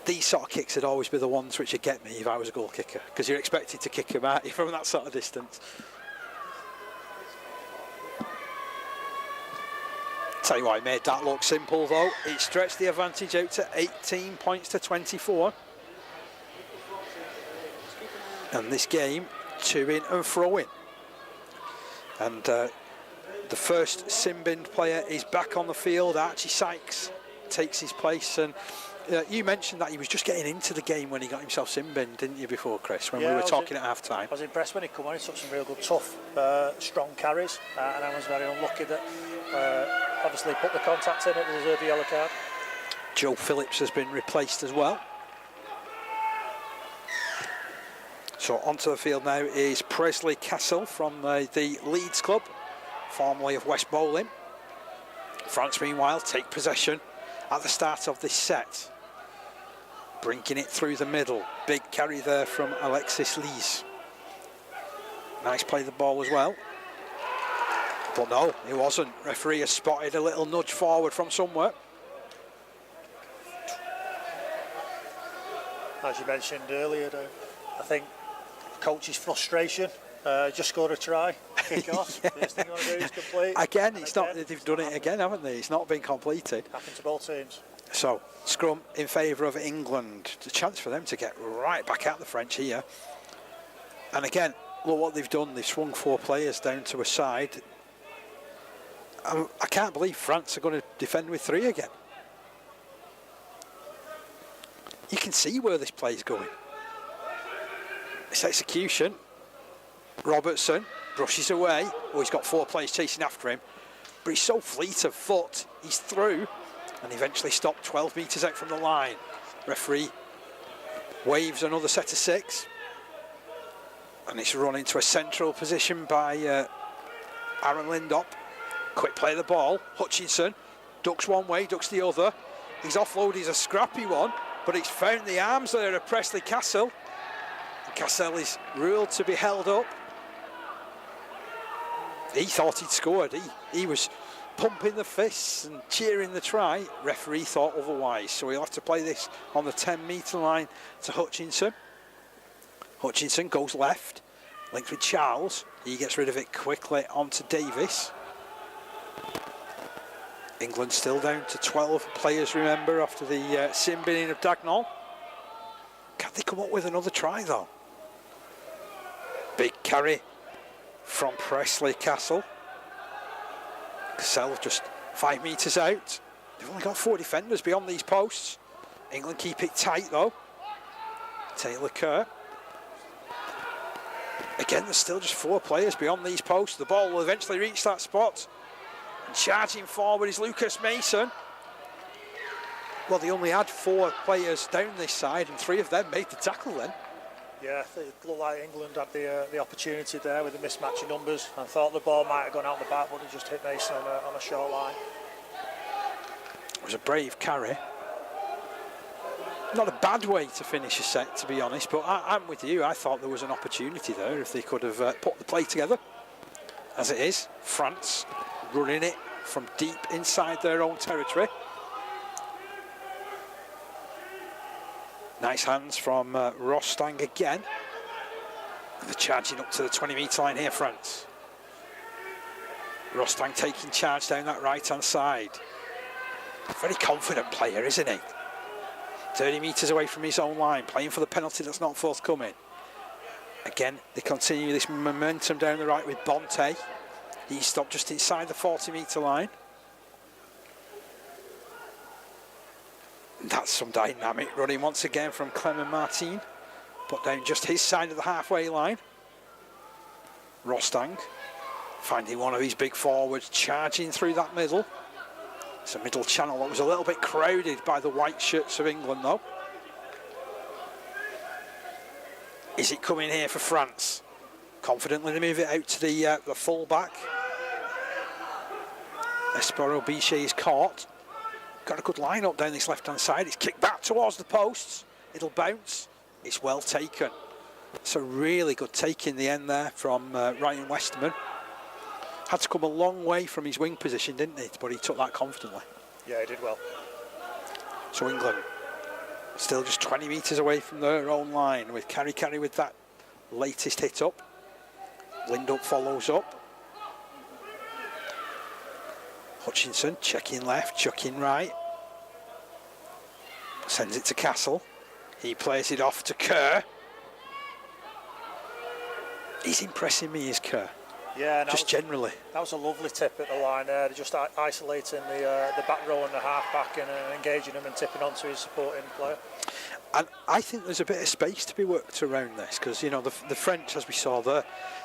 these sort of kicks would always be the ones which would get me if I was a goal kicker, because you're expected to kick him out from that sort of distance. Tell you why I made that look simple though. It stretched the advantage out to 18 points to 24. And this game, 2 in and throw in. And the first sin-binned player is back on the field. Archie Sykes takes his place. And you mentioned that he was just getting into the game when he got himself sin-binned, didn't you, before, Chris, when we were talking at half-time? I was impressed when he came on. He took some real good, tough, strong carries. And I was very unlucky that obviously put the contact in it to deserve the yellow card. Joe Phillips has been replaced as well. So onto the field now is Presley Castle from the Leeds club, formerly of West Bowling. France, meanwhile, take possession at the start of this set. Bringing it through the middle. Big carry there from Alexis Lees. Nice play the ball as well. But no, it wasn't. Referee has spotted a little nudge forward from somewhere. As you mentioned earlier, I think coach's frustration, just scored a try, kick off. Yeah. First thing you want to do is complete. Again, it's not. They've done it again, haven't they? It's not been completed. Happened to both teams. So scrum in favour of England. It's a chance for them to get right back at the French here. And again, look what they've done. They've swung 4 players down to a side. I can't believe France are going to defend with 3 again. You can see where this play is going. It's execution. Robertson brushes away. Oh, he's got 4 players chasing after him. But he's so fleet of foot. He's through and eventually stopped 12 metres out from the line. Referee waves another set of 6. And it's run into a central position by Aaron Lindop. Quick play of the ball. Hutchinson ducks one way, ducks the other. He's offloaded, he's a scrappy one, but he's found the arms there of Presley Castle. Cassell is ruled to be held up. He thought he'd scored. He was pumping the fists and cheering the try. Referee thought otherwise, so he'll have to play this on the 10-metre line to Hutchinson. Hutchinson goes left, linked with Charles. He gets rid of it quickly onto Davis. England still down to 12 players, remember, after the sin-binning of Dagnall. Can they come up with another try, though? Big carry from Presley Castle. Cassell just 5 metres out. They've only got 4 defenders beyond these posts. England keep it tight, though. Taylor Kerr. Again, there's still just 4 players beyond these posts. The ball will eventually reach that spot. And charging forward is Lucas Mason. Well, they only had 4 players down this side, and 3 of them made the tackle then. Yeah, it looked like England had the opportunity there with the mismatch of numbers, and thought the ball might have gone out the back, but it just hit Mason on a short line. It was a brave carry. Not a bad way to finish a set, to be honest, but I'm with you. I thought there was an opportunity there if they could have put the play together. As it is, France running it from deep inside their own territory. Nice hands from Rostang again. And they're charging up to the 20-metre line here, France. Rostang taking charge down that right-hand side. Very confident player, isn't he? 30 metres away from his own line, playing for the penalty that's not forthcoming. Again, they continue this momentum down the right with Bonte. He stopped just inside the 40-metre line. And that's some dynamic running once again from Clement Martin. Put down just his side of the halfway line. Rostang finding one of his big forwards, charging through that middle. It's a middle channel that was a little bit crowded by the white shirts of England, though. Is it coming here for France? Confidently they move it out to the full back. Espero Biche is caught. Got a good line up down this left-hand side. It's kicked back towards the posts. It'll bounce. It's well taken. It's a really good take in the end there from Ryan Westerman. Had to come a long way from his wing position, didn't he? But he took that confidently. Yeah, he did well. So England Still just 20 metres away from their own line with Carey with that latest hit up. Lindup follows up. Hutchinson checking left, chucking right. Sends it to Castle. He plays it off to Kerr. He's impressing me, is Kerr. Yeah, just generally. That was a lovely tip at the line there, just isolating the back row and the half back and engaging him and tipping onto his supporting player. And I think there's a bit of space to be worked around this, because you know the French, as we saw there,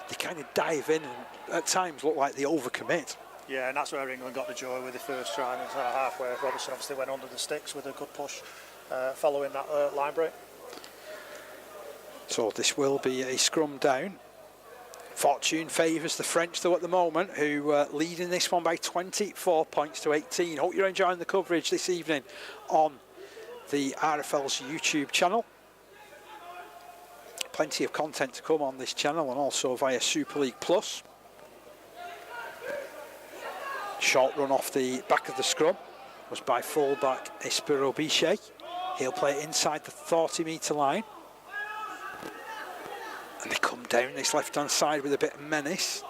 they kind of dive in and at times look like they overcommit. Yeah, and that's where England got the joy with the first try into half, where Robertson obviously went under the sticks with a good push following that line break. So this will be a scrum down. Fortune favours the French though at the moment, who lead in this one by 24 points to 18. Hope you're enjoying the coverage this evening on the RFL's YouTube channel. Plenty of content to come on this channel and also via Super League Plus. Short run off the back of the scrum was by fullback Espero Bichet. He'll play inside the 40-metre line. And they come down this left-hand side with a bit of menace.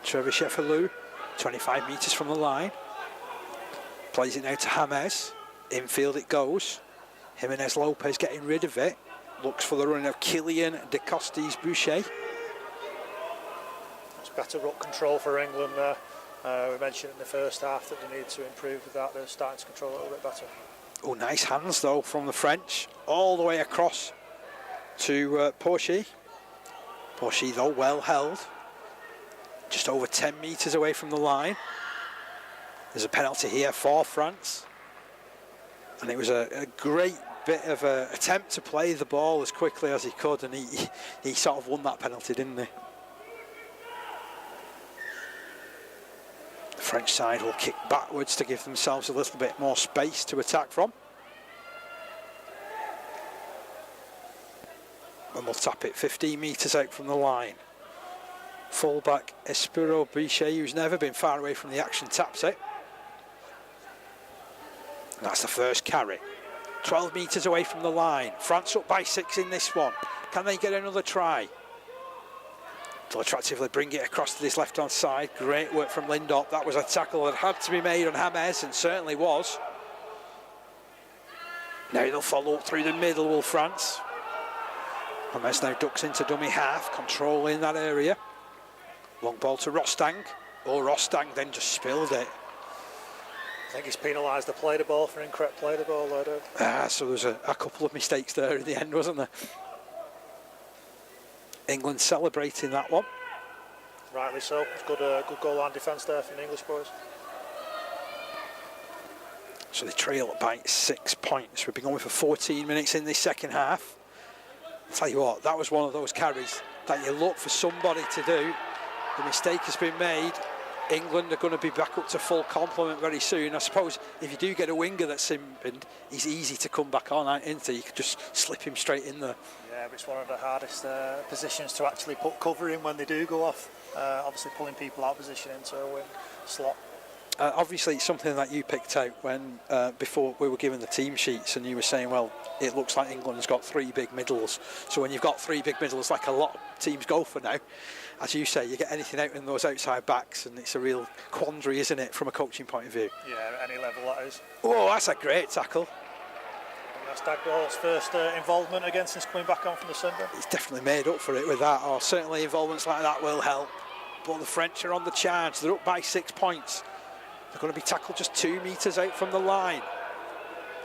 Trevor Sheffield, 25 metres from the line. Plays it now to James. Infield it goes. Jimenez Lopez getting rid of it. Looks for the run of Killian de Costes Boucher. It's better ruck control for England there. We mentioned in the first half that they need to improve with that. They're starting to control it a little bit better. Oh, nice hands though from the French. All the way across to Porchy. Porchy though well held. Just over 10 metres away from the line. There's a penalty here for France. And it was a great bit of an attempt to play the ball as quickly as he could, and he sort of won that penalty, didn't he? The French side will kick backwards to give themselves a little bit more space to attack from. And we'll tap it 15 metres out from the line. Fullback Espero Bichet, who's never been far away from the action, taps it. And that's the first carry. 12 metres away from the line. France up by 6 in this one. Can they get another try? They'll attractively bring it across to this left-hand side. Great work from Lindup. That was a tackle that had to be made on James, and certainly was. Now they'll follow up through the middle, will France. James now ducks into dummy half, controlling that area. Long ball to Rostang. Oh, Rostang then just spilled it. I think he's penalised the play the ball for incorrect play the ball there. So there's a couple of mistakes there at the end, wasn't there? England celebrating that one. Rightly so. It's good goal line defence there from the English boys. So they trail by 6 points. We've been going for 14 minutes in this second half. I'll tell you what, that was one of those carries that you look for somebody to do. The mistake has been made. England are going to be back up to full complement very soon. I suppose if you do get a winger that's simpened, he's easy to come back on, isn't he? You could just slip him straight in there. Yeah, but it's one of the hardest positions to actually put cover in when they do go off. Obviously pulling people out of position into a wing slot. Obviously it's something that you picked out when before we were given the team sheets, and you were saying, well, it looks like England's got 3 big middles. So when you've got 3 big middles, like a lot of teams go for now, as you say, you get anything out in those outside backs, and it's a real quandary, isn't it, from a coaching point of view? Yeah, at any level that is. Oh, that's a great tackle. That's Dagdale's first involvement against us coming back on from the centre. He's definitely made up for it with that, or certainly involvements like that will help. But the French are on the charge. They're up by 6 points. They're going to be tackled just 2 metres out from the line.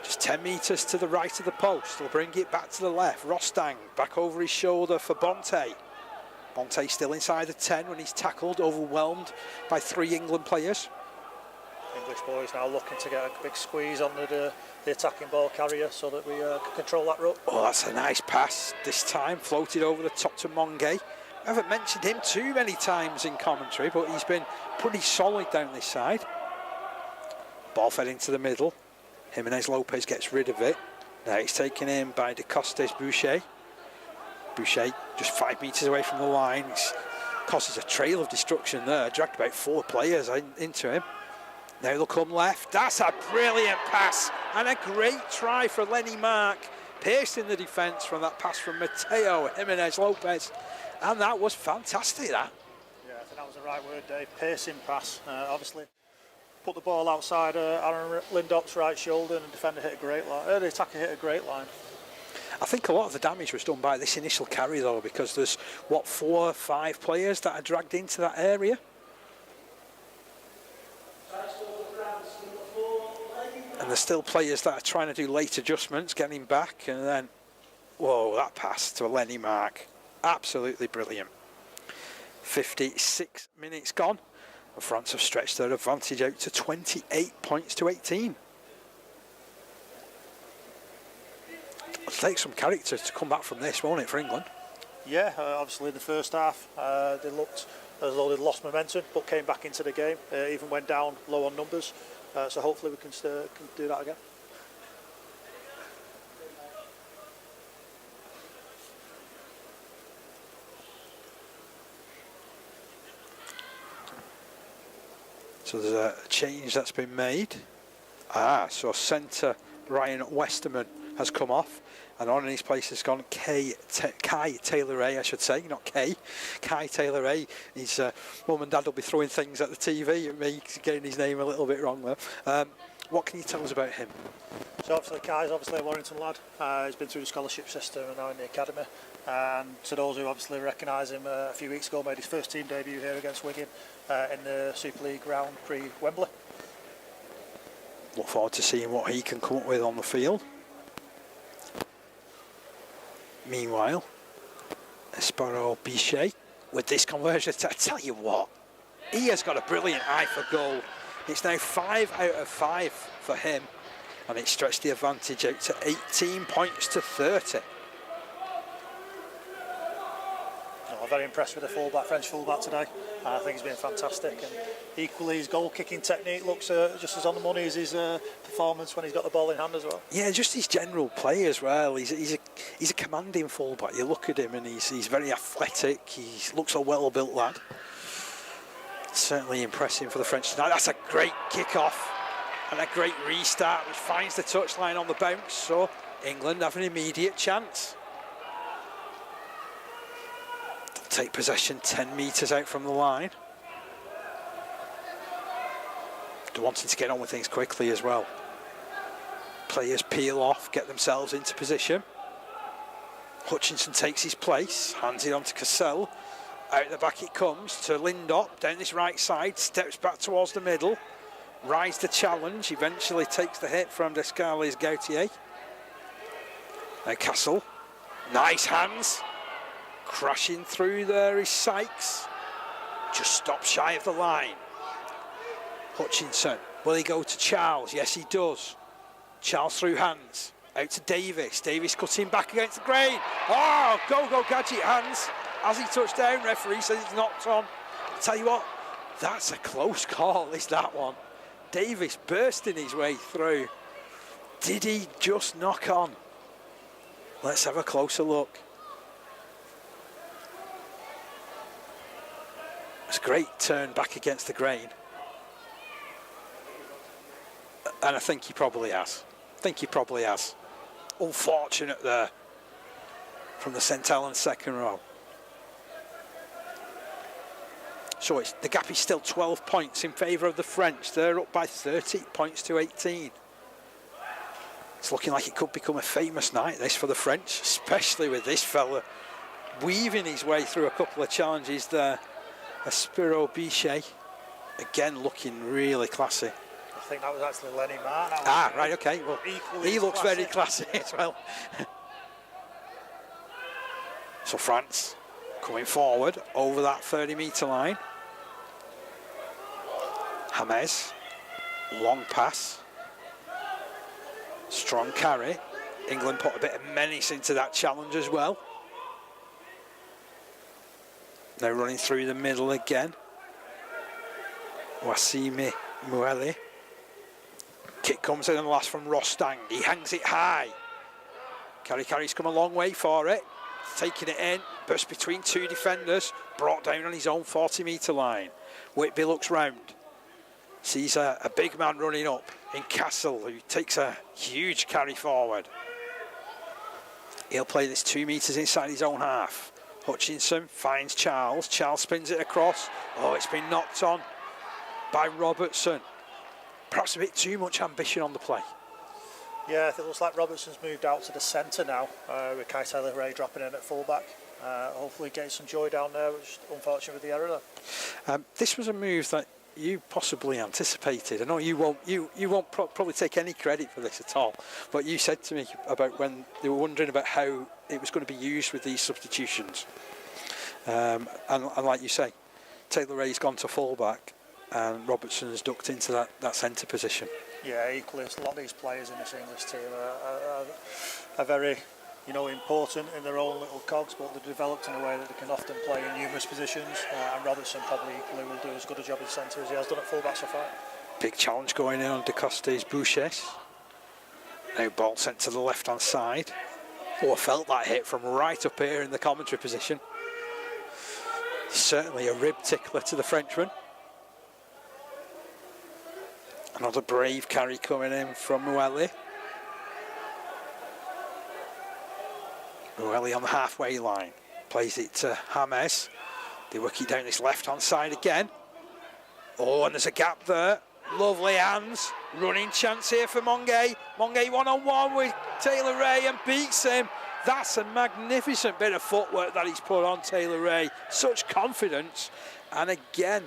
Just 10 metres to the right of the post. They'll bring it back to the left. Rostang back over his shoulder for Bonte. Bonte still inside the 10 when he's tackled, overwhelmed by 3 England players. English boys now looking to get a big squeeze on the attacking ball carrier so that we can control that ruck. Oh, that's a nice pass this time. Floated over the top to Monge. I haven't mentioned him too many times in commentary, but he's been pretty solid down this side. Ball fed into the middle. Jimenez Lopez gets rid of it. Now it's taken in by de Costes Boucher. Boucher just 5 metres away from the line. It causes a trail of destruction there. Dragged about 4 players into him. Now they'll come left. That's a brilliant pass and a great try for Lenny Mark, piercing the defence from that pass from Mateo Jimenez Lopez, and that was fantastic. That. Yeah, I think that was the right word, Dave. Piercing pass. Obviously, put the ball outside Aaron Lindop's right shoulder, and the defender hit a great line. The attacker hit a great line. I think a lot of the damage was done by this initial carry, though, because there's, what, 4 or 5 players that are dragged into that area. And there's still players that are trying to do late adjustments, getting back, and then, whoa, that pass to Lenny Mark. Absolutely brilliant. 56 minutes gone. And France have stretched their advantage out to 28 points to 18. It'll take some character to come back from this, won't it, for England? Yeah, obviously in the first half they looked as though they'd lost momentum, but came back into the game, even went down low on numbers. So hopefully we can do that again. So there's a change that's been made. So centre Ryan Westerman has come off, and on in his place has gone Kai Taylor-Ray, I should say, not Kay. Kai Taylor-Ray. His mum and dad will be throwing things at the TV at me, getting his name a little bit wrong there. What can you tell us about him? So obviously Kai's obviously a Warrington lad. He's been through the scholarship system and now in the academy. And to those who obviously recognise him, a few weeks ago made his first team debut here against Wigan in the Super League round pre-Wembley. Look forward to seeing what he can come up with on the field. Meanwhile, Espero Bichet with this conversion. I tell you what, he has got a brilliant eye for goal. It's now 5 out of 5 for him, and it stretched the advantage out to 18 points to 30. I'm very impressed with the French fullback today. I think he's been fantastic, and equally his goal kicking technique looks just as on the money as his performance when he's got the ball in hand as well. Yeah, just his general play as well. He's a commanding fullback. You look at him and he's very athletic. He looks a well-built lad. Certainly impressive for the French tonight. That's a great kick-off and a great restart, which finds the touchline on the bounce. So England have an immediate chance. Take possession 10 metres out from the line. They're wanting to get on with things quickly as well. Players peel off, get themselves into position. Hutchinson takes his place, hands it on to Cassell. Out the back it comes to Lindop, down this right side, steps back towards the middle. Rise the challenge, eventually takes the hit from Descales Gautier. Now Castle, nice hands. Crashing through there is Sykes. Just stops shy of the line. Hutchinson, will he go to Charles? Yes, he does. Charles through hands. Out to Davis. Davis cutting back against the grain. Oh, go gadget hands. As he touched down, referee says it's knocked on. I tell you what, that's a close call, is that one. Davis bursting his way through. Did he just knock on? Let's have a closer look. It's a great turn back against the grain. And I think he probably has. Unfortunate there from the St Helens second row. So the gap is still 12 points in favour of the French. They're up by 30 points to 18. It's looking like it could become a famous night, this, for the French, especially with this fella weaving his way through a couple of challenges there. Espero Bichet, again looking really classy. I think that was actually Lenny Marr. Right, okay. Well, he looks very classy as well. So France coming forward over that 30-metre line. James, long pass. Strong carry. England put a bit of menace into that challenge as well. Now running through the middle again. Wassimi Mueli. Kick comes in and last from Rostang. He hangs it high. Carey's come a long way for it. Taking it in. Burst between two defenders. Brought down on his own 40-metre line. Whitby looks round. Sees a big man running up in Castle, who takes a huge carry forward. He'll play this 2 metres inside his own half. Hutchinson finds Charles. Charles spins it across. Oh, it's been knocked on by Robertson. Perhaps a bit too much ambition on the play. Yeah, it looks like Robertson's moved out to the centre now, with Kai Taylor-Ray dropping in at fullback. Hopefully getting some joy down there, which is unfortunate with the error there. This was a move that you possibly anticipated. I know you won't probably take any credit for this at all, but you said to me about when they were wondering about how it was going to be used with these substitutions. And like you say, Taylor-Ray's gone to fullback and Robertson's ducked into that centre position. Yeah, equally, a lot of these players in this English team are very, important in their own little cogs, but they're developed in a way that they can often play in numerous positions. And Robertson probably equally will do as good a job in centre as he has done at fullback so far. Big challenge going in on De Costa's Bouches. Now ball sent to the left-hand side. Oh, I felt that hit from right up here in the commentary position. Certainly a rib tickler to the Frenchman. Another brave carry coming in from Mueli. Mueli on the halfway line. Plays it to James. They work it down this left-hand side again. Oh, and there's a gap there. Lovely hands. Running chance here for Monge. Monge one-on-one with Taylor-Ray and beats him. That's a magnificent bit of footwork that he's put on Taylor-Ray. Such confidence. And again,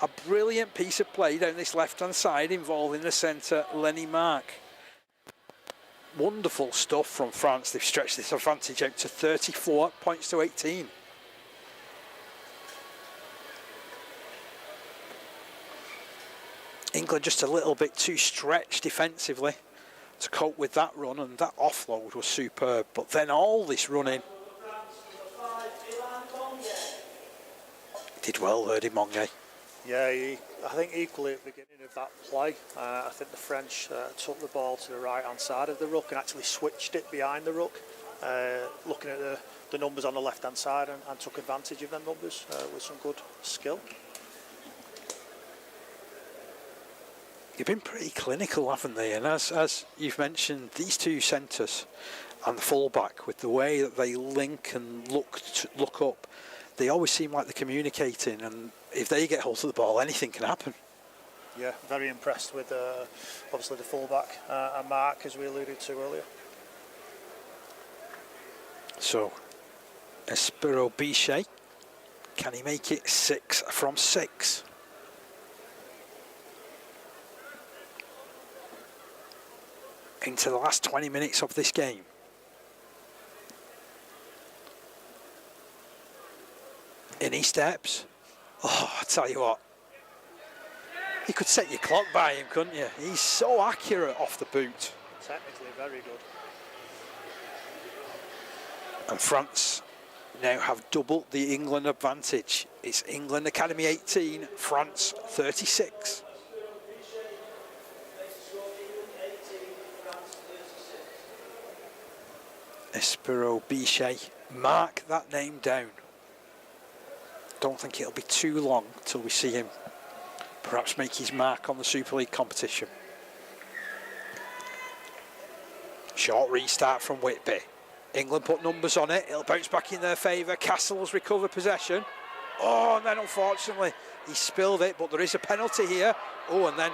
a brilliant piece of play down this left-hand side involving the centre, Lenny Mark. Wonderful stuff from France. They've stretched this advantage out to 34 points to 18. England just a little bit too stretched defensively to cope with that run, and that offload was superb. But then all this running. Did well there, did Monge. Yeah, I think equally at the beginning of that play, I think the French took the ball to the right-hand side of the ruck and actually switched it behind the ruck, looking at the numbers on the left-hand side and took advantage of them numbers with some good skill. They've been pretty clinical, haven't they? And as you've mentioned, these two centres and the fullback, with the way that they link and look up, they always seem like they're communicating, and if they get hold of the ball, anything can happen. Yeah, very impressed with obviously the fullback and Mark, as we alluded to earlier. So, Espero Bichet, can he make it 6 from 6? Into the last 20 minutes of this game. In he steps. Oh, I tell you what. You could set your clock by him, couldn't you? He's so accurate off the boot. Technically very good. And France now have doubled the England advantage. It's England Academy 18, France 36. Espero Bichet. Mark that name down. Don't think it'll be too long till we see him perhaps make his mark on the Super League competition. Short restart from Whitby. England put numbers on it. It'll bounce back in their favour. Castles recover possession. Oh, and then unfortunately he spilled it, but there is a penalty here. Oh, and then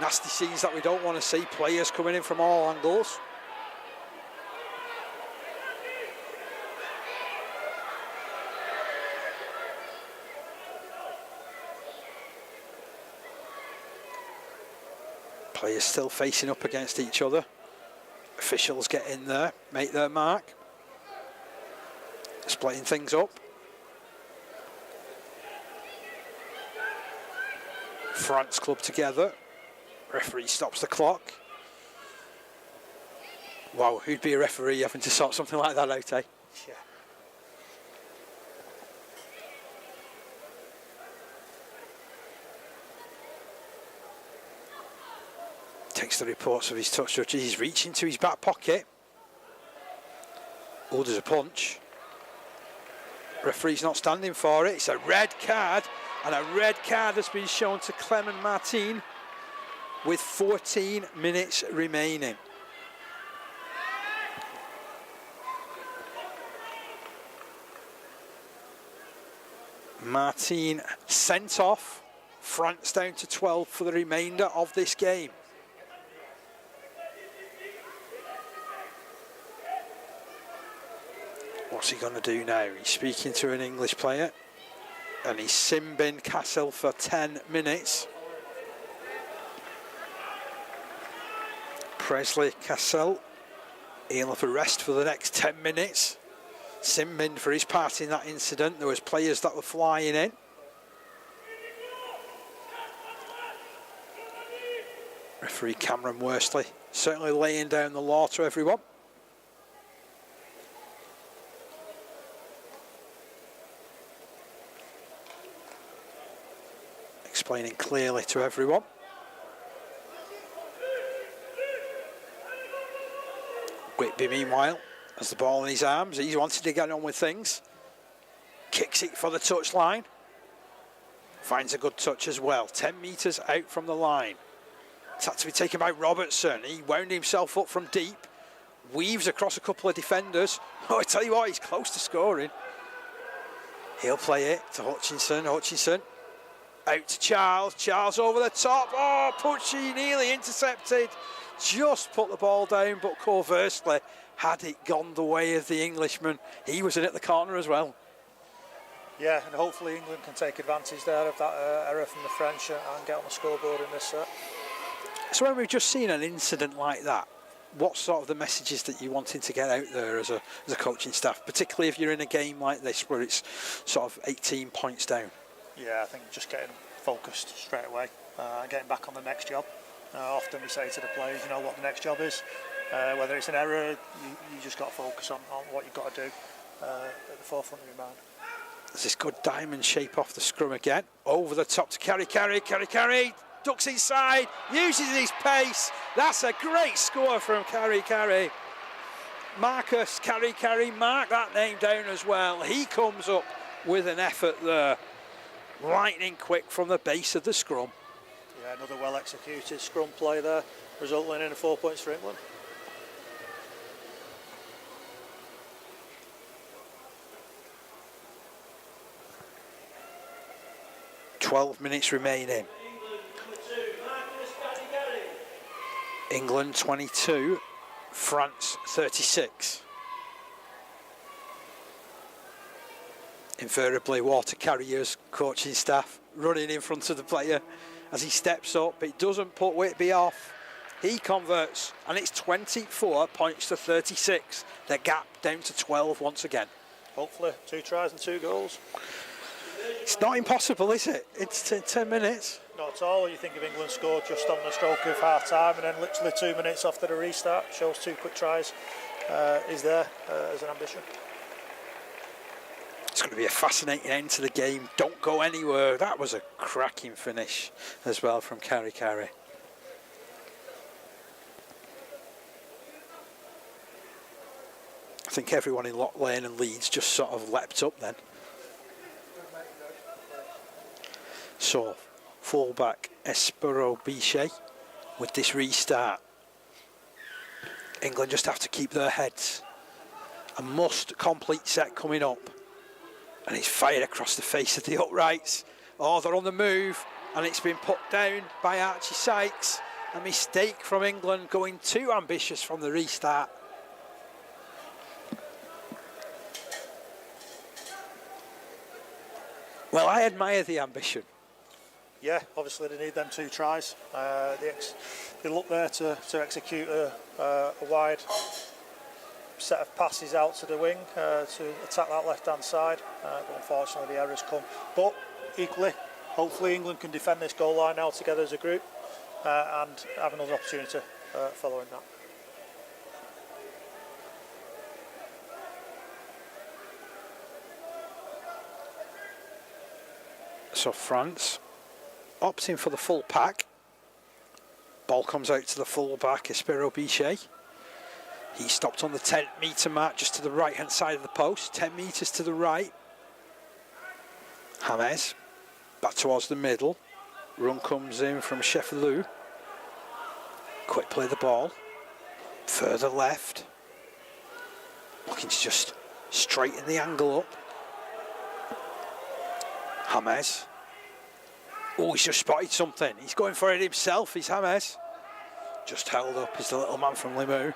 nasty scenes that we don't want to see. Players coming in from all angles. Players still facing up against each other. Officials get in there, make their mark. Splitting things up. France club together. Referee stops the clock. Wow, who'd be a referee having to sort something like that out, eh? Yeah. Takes the reports of his touch judges. He's reaching to his back pocket. Oh, there's a punch. Referee's not standing for it. It's a red card, and a red card has been shown to Clement Martin with 14 minutes remaining. Martin sent off. France down to 12 for the remainder of this game. What's he going to do now? He's speaking to an English player, and he's sin-binned Cassel for 10 minutes. Presley Cassel, he'll have a rest for the next 10 minutes. Sin-binned for his part in that incident. There was players that were flying in. Referee Cameron Worsley certainly laying down the law to everyone. Explaining clearly to everyone. Whitby, meanwhile, has the ball in his arms. He's wanted to get on with things. Kicks it for the touchline. Finds a good touch as well. 10 metres out from the line. It's had to be taken by Robertson. He wound himself up from deep. Weaves across a couple of defenders. Oh, I tell you what, he's close to scoring. He'll play it to Hutchinson. Hutchinson. Out to Charles. Charles over the top. Oh, Pucci nearly intercepted. Just put the ball down, but conversely, had it gone the way of the Englishman, he was in at the corner as well. Yeah, and hopefully England can take advantage there of that error from the French and get on the scoreboard in this set. So when we've just seen an incident like that, what sort of the messages that you're wanting to get out there as a coaching staff, particularly if you're in a game like this where it's sort of 18 points down? Yeah, I think just getting focused straight away, getting back on the next job. Often we say to the players, you know what the next job is. Whether it's an error, you just got to focus on what you've got to do at the forefront of your mind. There's this good diamond shape off the scrum again. Over the top to Carey. Ducks inside, uses his pace. That's a great score from Carey. Marcus Carey, mark that name down as well. He comes up with an effort there. Lightning quick from the base of the scrum. Yeah, another well executed scrum play there, resulting in 4 points for England. "12 minutes remaining. England 22, France 36. Invariably water carriers, coaching staff running in front of the player as he steps up. It doesn't put Whitby off. He converts, and it's 24 points to 36. The gap down to 12 once again. Hopefully 2 tries and 2 goals. It's not impossible, is it? It's 10 minutes. Not at all. You think of England scored just on the stroke of half time, and then literally 2 minutes after the restart, shows 2 quick tries is there as an ambition. It's going to be a fascinating end to the game. Don't go anywhere. That was a cracking finish as well from Carey. I think everyone in Lock Lane and Leeds just sort of leapt up then. So, fullback Espero Bichet with this restart. England just have to keep their heads. A must complete set coming up. And it's fired across the face of the uprights. Oh, they're on the move, and it's been put down by Archie Sykes. A mistake from England, going too ambitious from the restart. Well, I admire the ambition. Yeah, obviously they need them 2 tries. They look there to execute a wide set of passes out to the wing to attack that left-hand side, but unfortunately the errors come. But equally, hopefully England can defend this goal line now together as a group and have another opportunity following that. So France opting for the full pack. Ball comes out to the full back, Espero Bichet. He stopped on the 10-metre mark just to the right-hand side of the post. 10 metres to the right. James back towards the middle. Run comes in from Sheffalou. Quick play the ball. Further left. Looking to just straighten the angle up. James. Oh, he's just spotted something. He's going for it himself. He's James. Just held up is the little man from Limu.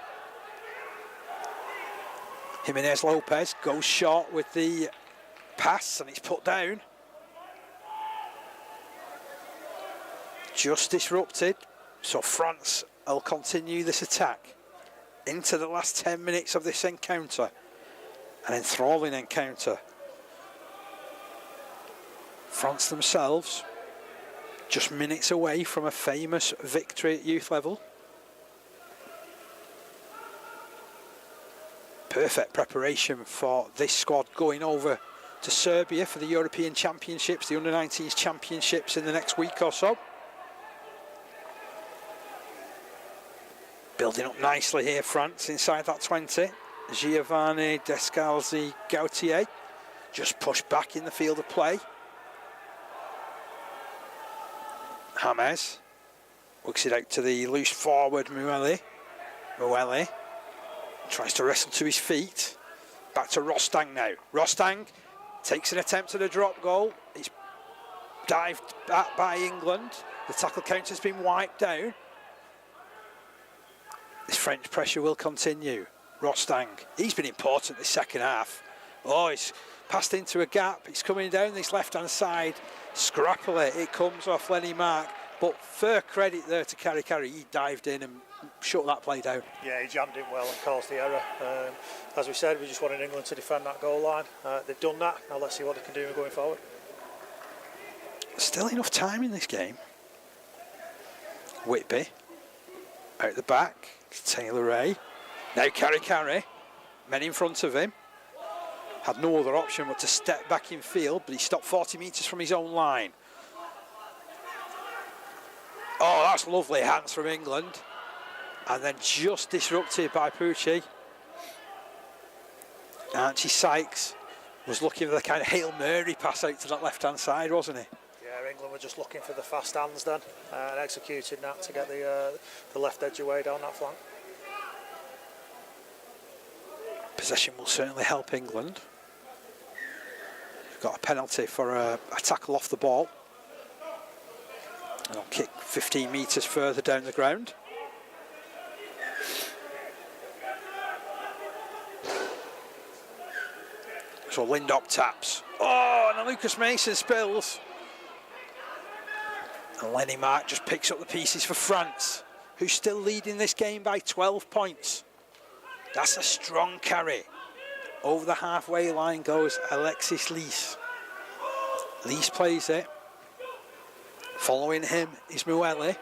Jimenez Lopez goes short with the pass and it's put down. Just disrupted. So France will continue this attack into the last 10 minutes of this encounter. An enthralling encounter. France themselves just minutes away from a famous victory at youth level. Perfect preparation for this squad going over to Serbia for the European Championships, the Under-19s Championships in the next week or so. Building up nicely here, France, inside that 20. Giovanni, Descalzi, Gautier just pushed back in the field of play. James works it out to the loose forward Mueli. Mueli tries to wrestle to his feet. Back to Rostang now. Rostang takes an attempt at a drop goal. It's dived at by England. The tackle count has been wiped down. This French pressure will continue. Rostang, he's been important this second half. Oh, he's passed into a gap. He's coming down this left-hand side. Scrappily, it comes off Lenny Mark. But fair credit there to Kari. He dived in and shut that play down. Yeah, he jammed in well and caused the error. As we said, we just wanted England to defend that goal line. They've done that. Now let's see what they can do going forward. Still enough time in this game. Whitby out the back. Taylor Ray. Now Kari. Men in front of him. Had no other option but to step back in field, but he stopped 40 metres from his own line. Oh, that's lovely hands from England. And then just disrupted by Pucci. Archie Sykes was looking for the kind of Hail Mary pass out to that left-hand side, wasn't he? Yeah, England were just looking for the fast hands then and executing that to get the left edge away down that flank. Possession will certainly help England. Got a penalty for a tackle off the ball. And I'll kick 15 metres further down the ground. So Lindop taps. Oh, and then Lucas Mason spills. And Lenny Mark just picks up the pieces for France, who's still leading this game by 12 points. That's a strong carry. Over the halfway line goes Alexis Lees. Lees plays it. Following him is Mueli.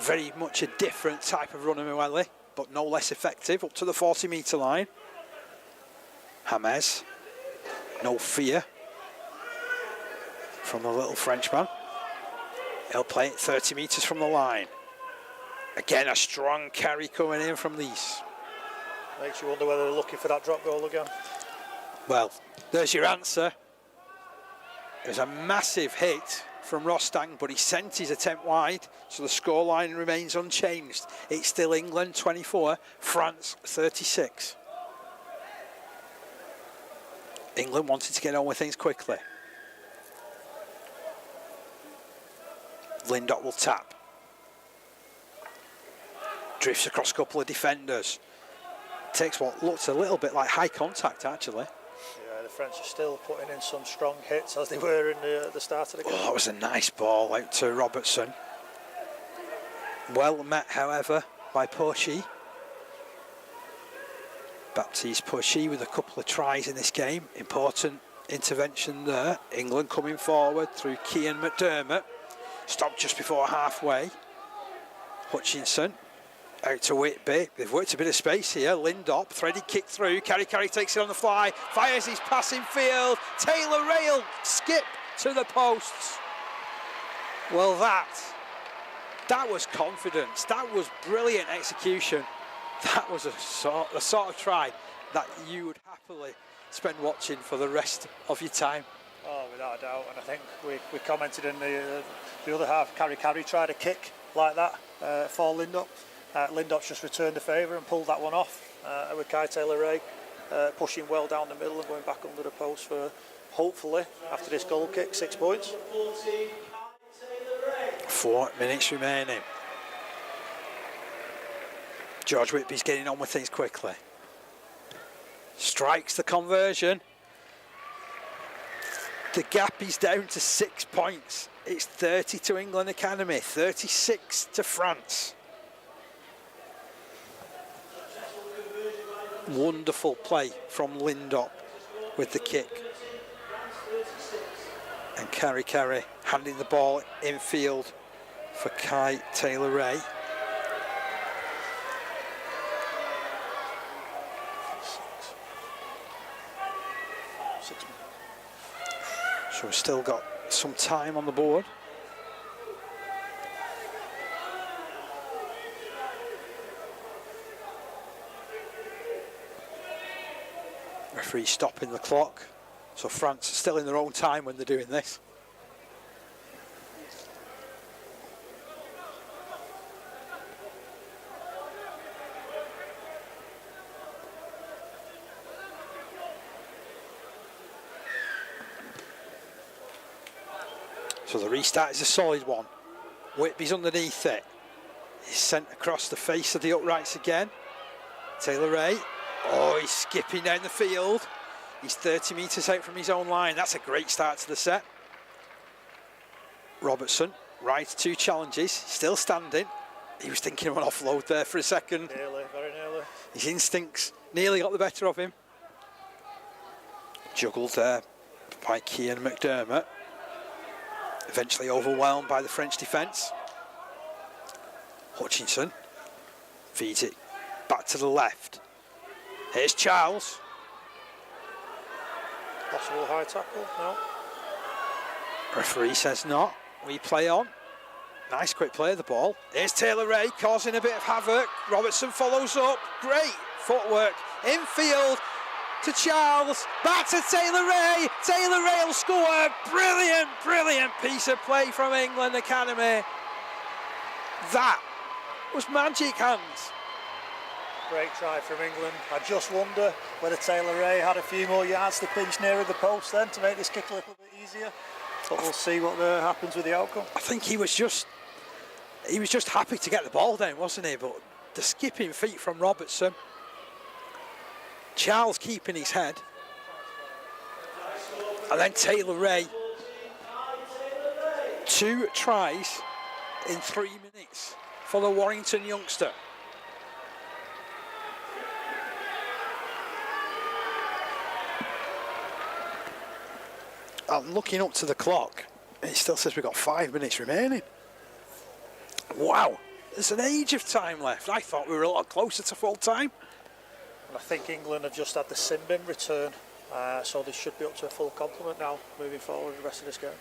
Very much a different type of runner, Mueli, but no less effective, up to the 40-metre line. James. No fear from the little Frenchman. He'll play it 30 metres from the line. Again, a strong carry coming in from Lees. Makes you wonder whether they're looking for that drop goal again. Well, there's your answer. There's a massive hit from Rostang, but he sent his attempt wide, so the scoreline remains unchanged. It's still England 24, France 36. England wanted to get on with things quickly. Lindop will tap. Drifts across a couple of defenders. Takes what looks a little bit like high contact, actually. Yeah, the French are still putting in some strong hits as they were in the start of the game. Oh, that was a nice ball out to Robertson. Well met, however, by Pochi. Baptiste Pochi with a couple of tries in this game. Important intervention there. England coming forward through Cian McDermott. Stopped just before halfway. Hutchinson out to Whitby. They've worked a bit of space here. Lindop, threaded kick through. Kari takes it on the fly. Fires his pass in field. Taylor Rail skip to the posts. Well, that was confidence. That was brilliant execution. That was a sort of try that you would happily spend watching for the rest of your time. Oh, without a doubt. And I think we commented in the other half. Kari tried a kick like that for Lindop. Lindop's just returned the favour and pulled that one off with Kai Taylor-Ray pushing well down the middle and going back under the post for hopefully, after this goal kick, 6 points. 4 minutes remaining. George Whitby's getting on with things quickly. Strikes the conversion. The gap is down to 6 points. It's 30 to England Academy, 36 to France. Wonderful play from Lindop with the kick. And Carey handing the ball infield for Kai Taylor-Ray. So we've still got some time on the board. Referee stopping the clock. So France are still in their own time when they're doing this. So the restart is a solid one. Whitby's underneath it. He's sent across the face of the uprights again. Taylor-Ray. Oh, he's skipping down the field. He's 30 metres out from his own line. That's a great start to the set. Robertson, right, 2 challenges, still standing. He was thinking of an offload there for a second. Nearly, very nearly. His instincts nearly got the better of him. Juggled there by Cian McDermott. Eventually overwhelmed by the French defence. Hutchinson feeds it back to the left. Here's Charles. Possible high tackle? No. Referee says not. We play on. Nice quick play of the ball. Here's Taylor-Ray causing a bit of havoc. Robertson follows up. Great footwork. Infield to Charles. Back to Taylor-Ray. Taylor-Ray will score. Brilliant, brilliant piece of play from England Academy. That was magic hands. Great try from England. I just wonder whether Taylor-Ray had a few more yards to pinch nearer the post then to make this kick a little bit easier. But we'll see what happens with the outcome. I think he was just happy to get the ball down, wasn't he? But the skipping feet from Robertson. Charles keeping his head. And then Taylor-Ray. 2 tries in 3 minutes for the Warrington youngster. I'm looking up to the clock. It still says we've got 5 minutes remaining. Wow, there's an age of time left. I thought we were a lot closer to full time. And I think England have just had the sin bin return, so they should be up to a full complement now, moving forward the rest of this game.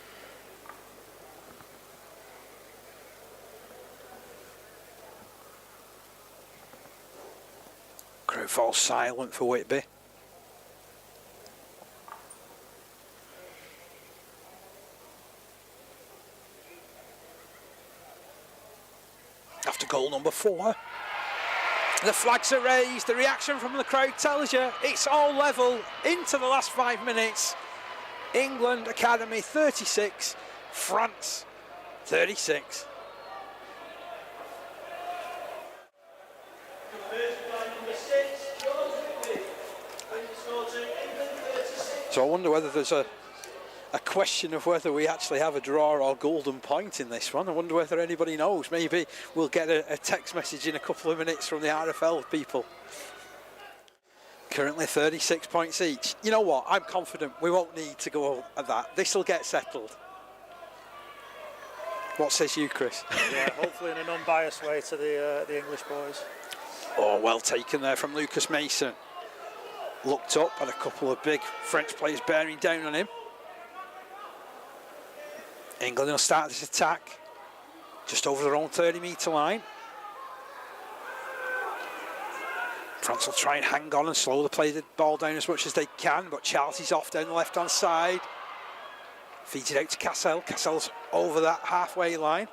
Crowd falls silent for Whitby. After goal number 4, the flags are raised. The reaction from the crowd tells you it's all level into the last 5 minutes. England Academy 36, France 36. So I wonder whether there's a question of whether we actually have a draw or golden point in this one. I wonder whether anybody knows. Maybe we'll get a text message in a couple of minutes from the RFL people. Currently 36 points each. You know what? I'm confident we won't need to go at that. This will get settled. What says you, Chris? Yeah, hopefully in an unbiased way to the English boys. Oh, well taken there from Lucas Mason. Looked up, had a couple of big French players bearing down on him. England will start this attack just over their own 30-metre line. France will try and hang on and slow the ball down as much as they can, but Chelsea's off down the left-hand side. Feeds it out to Cassell. Cassell's over that halfway line.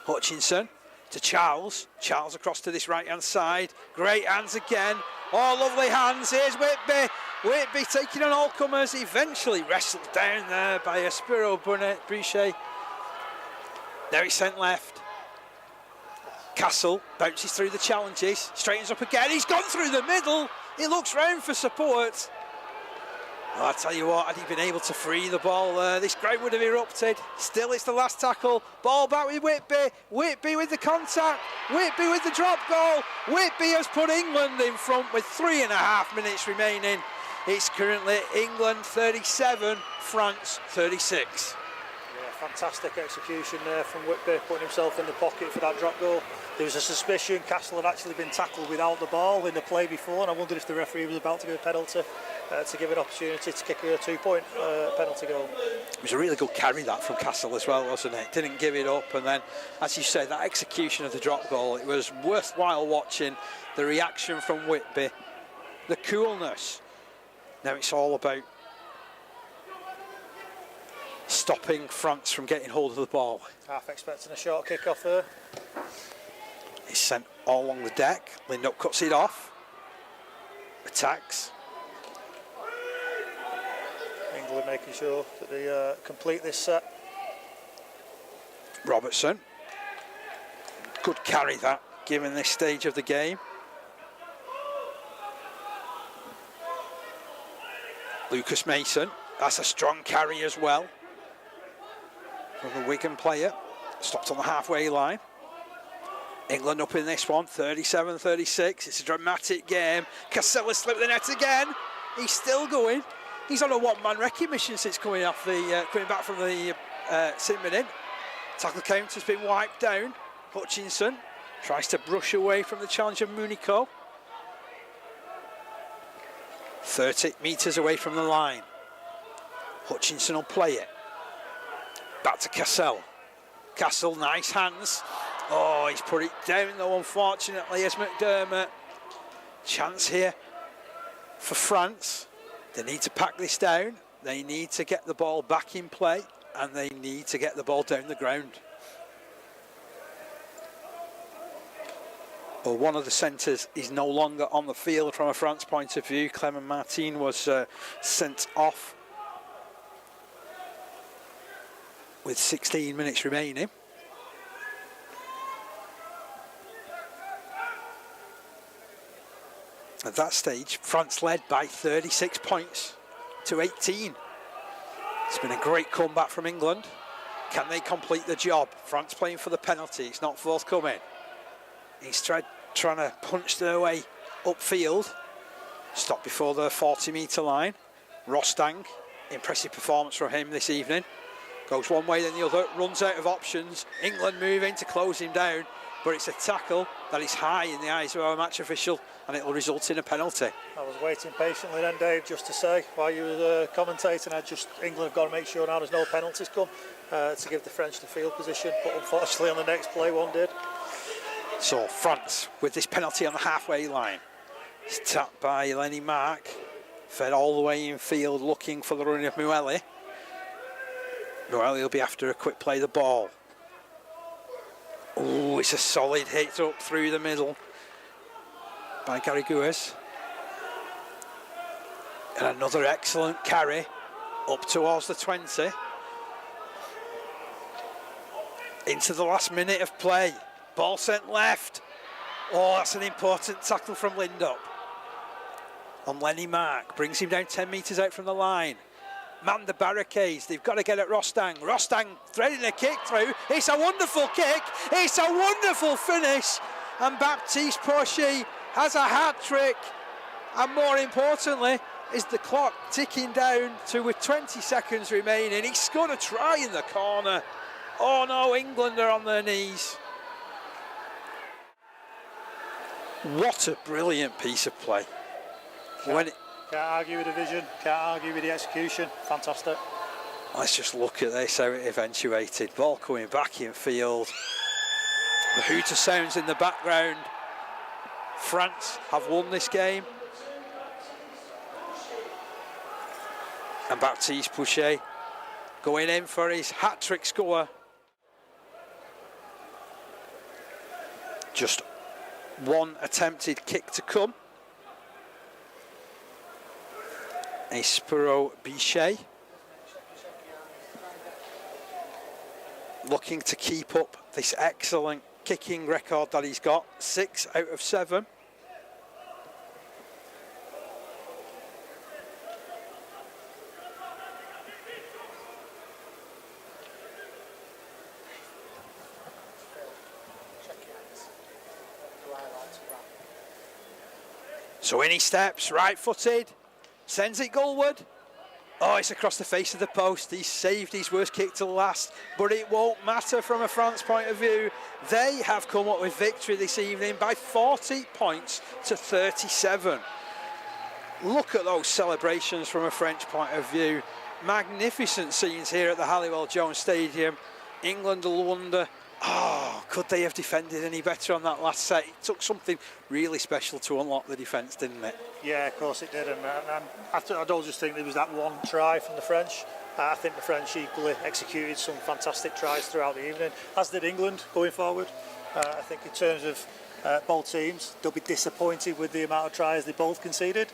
Hutchinson to Charles. Charles across to this right hand side. Great hands again. Oh, lovely hands. Here's Whitby. Whitby taking on all comers. Eventually wrestled down there by a Spiro Bruchet. Now it's sent left. Castle bounces through the challenges. Straightens up again. He's gone through the middle. He looks round for support. Oh, I tell you what, had he been able to free the ball there, this ground would have erupted. Still, it's the last tackle. Ball back with Whitby. Whitby with the contact. Whitby with the drop goal. Whitby has put England in front with 3.5 minutes remaining. It's currently England 37, France 36. Yeah, fantastic execution there from Whitby, putting himself in the pocket for that drop goal. There was a suspicion Castle had actually been tackled without the ball in the play before, and I wondered if the referee was about to give a penalty to give an opportunity to kick a 2-point penalty goal. It was a really good carry that from Castle as well, wasn't it? Didn't give it up, and then, as you said, that execution of the drop goal, it was worthwhile watching. The reaction from Whitby, the coolness. Now it's all about stopping France from getting hold of the ball. Half expecting a short kick off there. It's sent all along the deck. Lindop cuts it off. Attacks. England making sure that they complete this set. Robertson. Good carry that, given this stage of the game. Lucas Mason. That's a strong carry as well from the Wigan player. Stopped on the halfway line. England up in this one, 37-36. It's a dramatic game. Casella slipped the net again. He's still going. He's on a one-man wrecking mission since coming back from the St Mirren. Tackle count has been wiped down. Hutchinson tries to brush away from the challenge of Munico. 30 metres away from the line. Hutchinson will play it. Back to Cassell. Castle, nice hands. Oh, he's put it down though, unfortunately, as McDermott. Chance here for France. They need to pack this down. They need to get the ball back in play, and they need to get the ball down the ground. Well, one of the centres is no longer on the field from a France point of view. Clement Martin was sent off with 16 minutes remaining. At that stage, France led by 36 points to 18. It's been a great comeback from England. Can they complete the job? France playing for the penalty. It's not forthcoming. He's trying to punch their way upfield. Stopped before the 40-metre line. Rostang, impressive performance from him this evening. Goes one way then the other, runs out of options. England moving to close him down, but it's a tackle that is high in the eyes of our match official, and it will result in a penalty. I was waiting patiently then, Dave, just to say, while you were commentating, England have got to make sure now there's no penalties come to give the French the field position, but unfortunately on the next play one did. So France with this penalty on the halfway line. It's tapped by Lenny Mark, fed all the way in field looking for the running of Mueli. Mueli will be after a quick play the ball. Oh, it's a solid hit up through the middle by Gary Guez. And another excellent carry up towards the 20. Into the last minute of play. Ball sent left. Oh, that's an important tackle from Lindop. On Lenny Mark. Brings him down 10 metres out from the line. Man the barricades. They've got to get at Rostang. Rostang threading a kick through. It's a wonderful kick. It's a wonderful finish. And Baptiste Porchy has a hat-trick. And more importantly, is the clock ticking down to with 20 seconds remaining. He's scored a try in the corner. Oh no, England are on their knees. What a brilliant piece of play. Can't argue with the vision, can't argue with the execution. Fantastic. Let's just look at this, how it eventuated. Ball coming back in field. The hooter sounds in the background. France have won this game. And Baptiste Pouchet going in for his hat-trick score. Just one attempted kick to come. Espero Bichet looking to keep up this excellent kicking record that he's got, 6 out of 7. So in he steps, right-footed, sends it goalward. Oh, it's across the face of the post. He's saved his worst kick to last, but it won't matter from a France point of view. They have come up with victory this evening by 40 points to 37. Look at those celebrations from a French point of view. Magnificent scenes here at the Halliwell Jones Stadium. England will wonder, could they have defended any better on that last set? It took something really special to unlock the defence, didn't it? Yeah, of course it did. And I don't just think there was that one try from the French. I think the French equally executed some fantastic tries throughout the evening, as did England going forward. I think in terms of both teams, they'll be disappointed with the amount of tries they both conceded.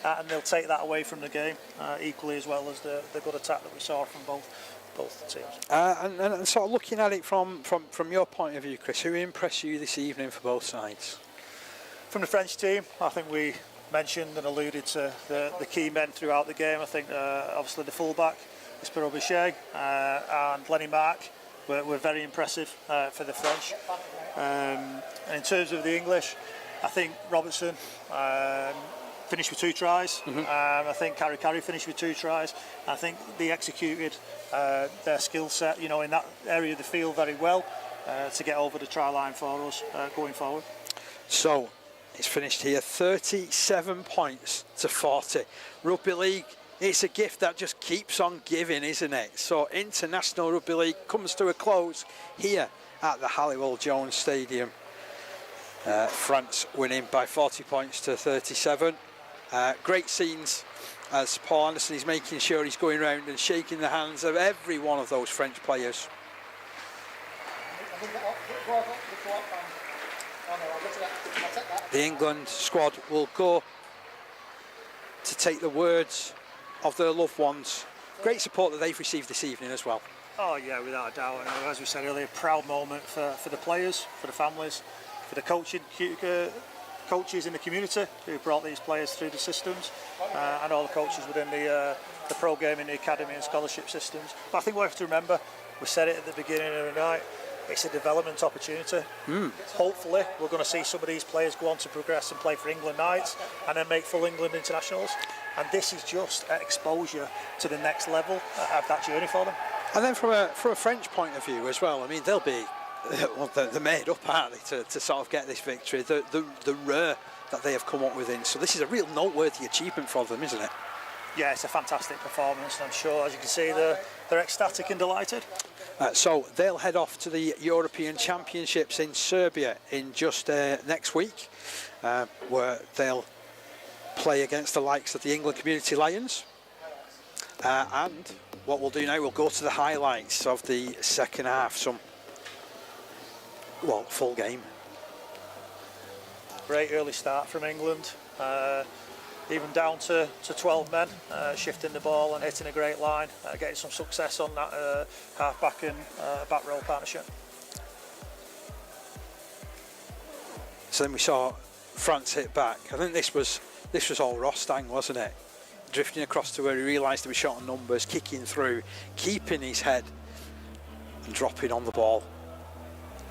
And they'll take that away from the game equally, as well as the good attack that we saw from both teams. And sort of looking at it from your point of view, Chris, who impressed you this evening for both sides? From the French team, I think we mentioned and alluded to the key men throughout the game. I think obviously the fullback, Espero Bichet, and Lenny Mark were very impressive for the French. And in terms of the English, I think Robertson finished with 2 tries. I think Carey finished with 2 tries. I think they executed their skill set, in that area of the field very well to get over the try line for us going forward. So it's finished here 37 points to 40. Rugby League, it's a gift that just keeps on giving, isn't it? So International Rugby League comes to a close here at the Halliwell Jones Stadium. France winning by 40 points to 37. Great scenes as Paul Anderson is making sure he's going around and shaking the hands of every one of those French players. The England squad will go to take the words of their loved ones. Great support that they've received this evening as well. Oh yeah, without a doubt. And as we said earlier, a proud moment for the players, for the families, for the coaches in the community who brought these players through the systems, and all the coaches within the pro game in the academy and scholarship systems. But I think we have to remember, we said it at the beginning of the night, it's a development opportunity. Hopefully we're going to see some of these players go on to progress and play for England Knights and then make full England internationals, and this is just exposure to the next level of that journey for them. And then from a French point of view as well, I mean, they'll be they're made up, aren't they, to sort of get this victory. The rare that they have come up within. So this is a real noteworthy achievement for them, isn't it? Yeah, it's a fantastic performance, and I'm sure, as you can see, they're ecstatic and delighted. So they'll head off to the European Championships in Serbia in just next week, where they'll play against the likes of the England Community Lions. And what we'll do now, we'll go to the highlights of the second half. Full game. Great early start from England, even down to 12 men, shifting the ball and hitting a great line, getting some success on that half-back and back row partnership. So then we saw France hit back. I think this was all Rostang, wasn't it? Drifting across to where he realised he was short on numbers, kicking through, keeping his head and dropping on the ball.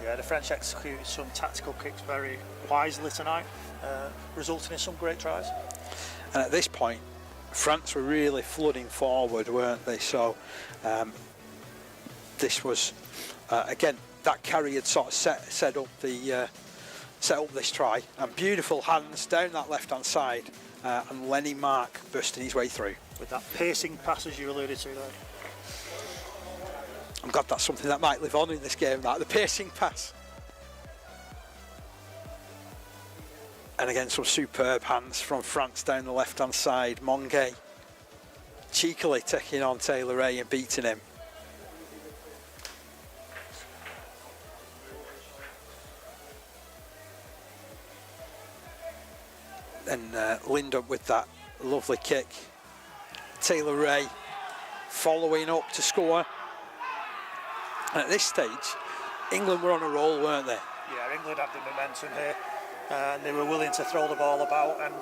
Yeah, the French executed some tactical kicks very wisely tonight, resulting in some great tries. And at this point, France were really flooding forward, weren't they? So this was again, that Carey had sort of set up this try, and beautiful hands down that left-hand side, and Lenny Mark bursting his way through with that piercing pass, as you alluded to there. I'm glad that's something that might live on in this game, the piercing pass. And again, some superb hands from France down the left-hand side. Monge cheekily taking on Taylor Ray and beating him. And Linda with that lovely kick. Taylor Ray following up to score. And at this stage, England were on a roll, weren't they? Yeah, England had the momentum here, and they were willing to throw the ball about, and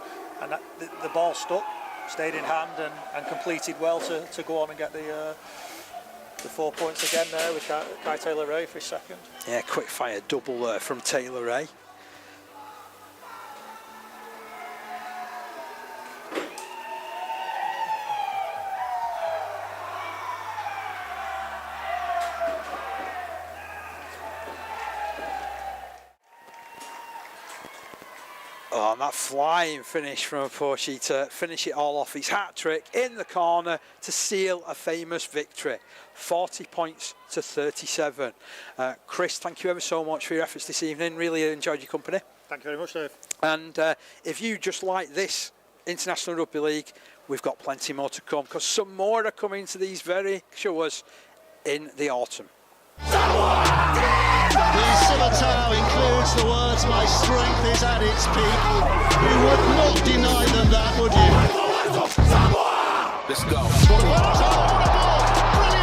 the ball stuck, stayed in hand, and completed well to go on and get the 4 points again there with Kai Taylor-Ray for his second. Yeah, quick fire double there from Taylor-Ray. Oh, and that flying finish from Aposhi to finish it all off. His hat-trick in the corner to seal a famous victory. 40 points to 37. Chris, thank you ever so much for your efforts this evening. Really enjoyed your company. Thank you very much, Dave. And if you just like this International Rugby League, we've got plenty more to come, because some more are coming to these very shows in the autumn. The scimitar includes the words, "My strength is at its peak." You would not deny them that, would you? Let's go. Brilliant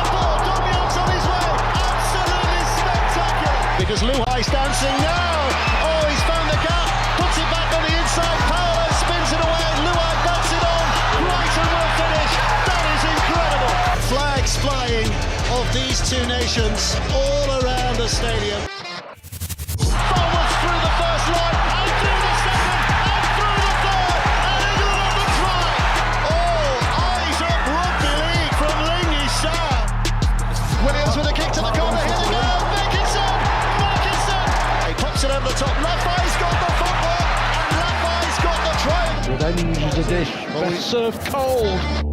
ball. Domion's on his way. Absolutely spectacular. Because Luhai's dancing now. Oh, he's found the gap. Puts it back on the inside. Paolo spins it away. Luhai bats it on. Brighton will finish. That is incredible. Flags flying of these two nations all around the stadium. Forwards through the first line, and through the second, and through the third, and England on the try. Oh, eyes up Rugby League from Lingy Shah. Williams with a kick to the corner, here they go, Wilkinson. He pops it over the top, Lafay's got the footwork, and Lafay's got the try. Revenge is a dish best served cold.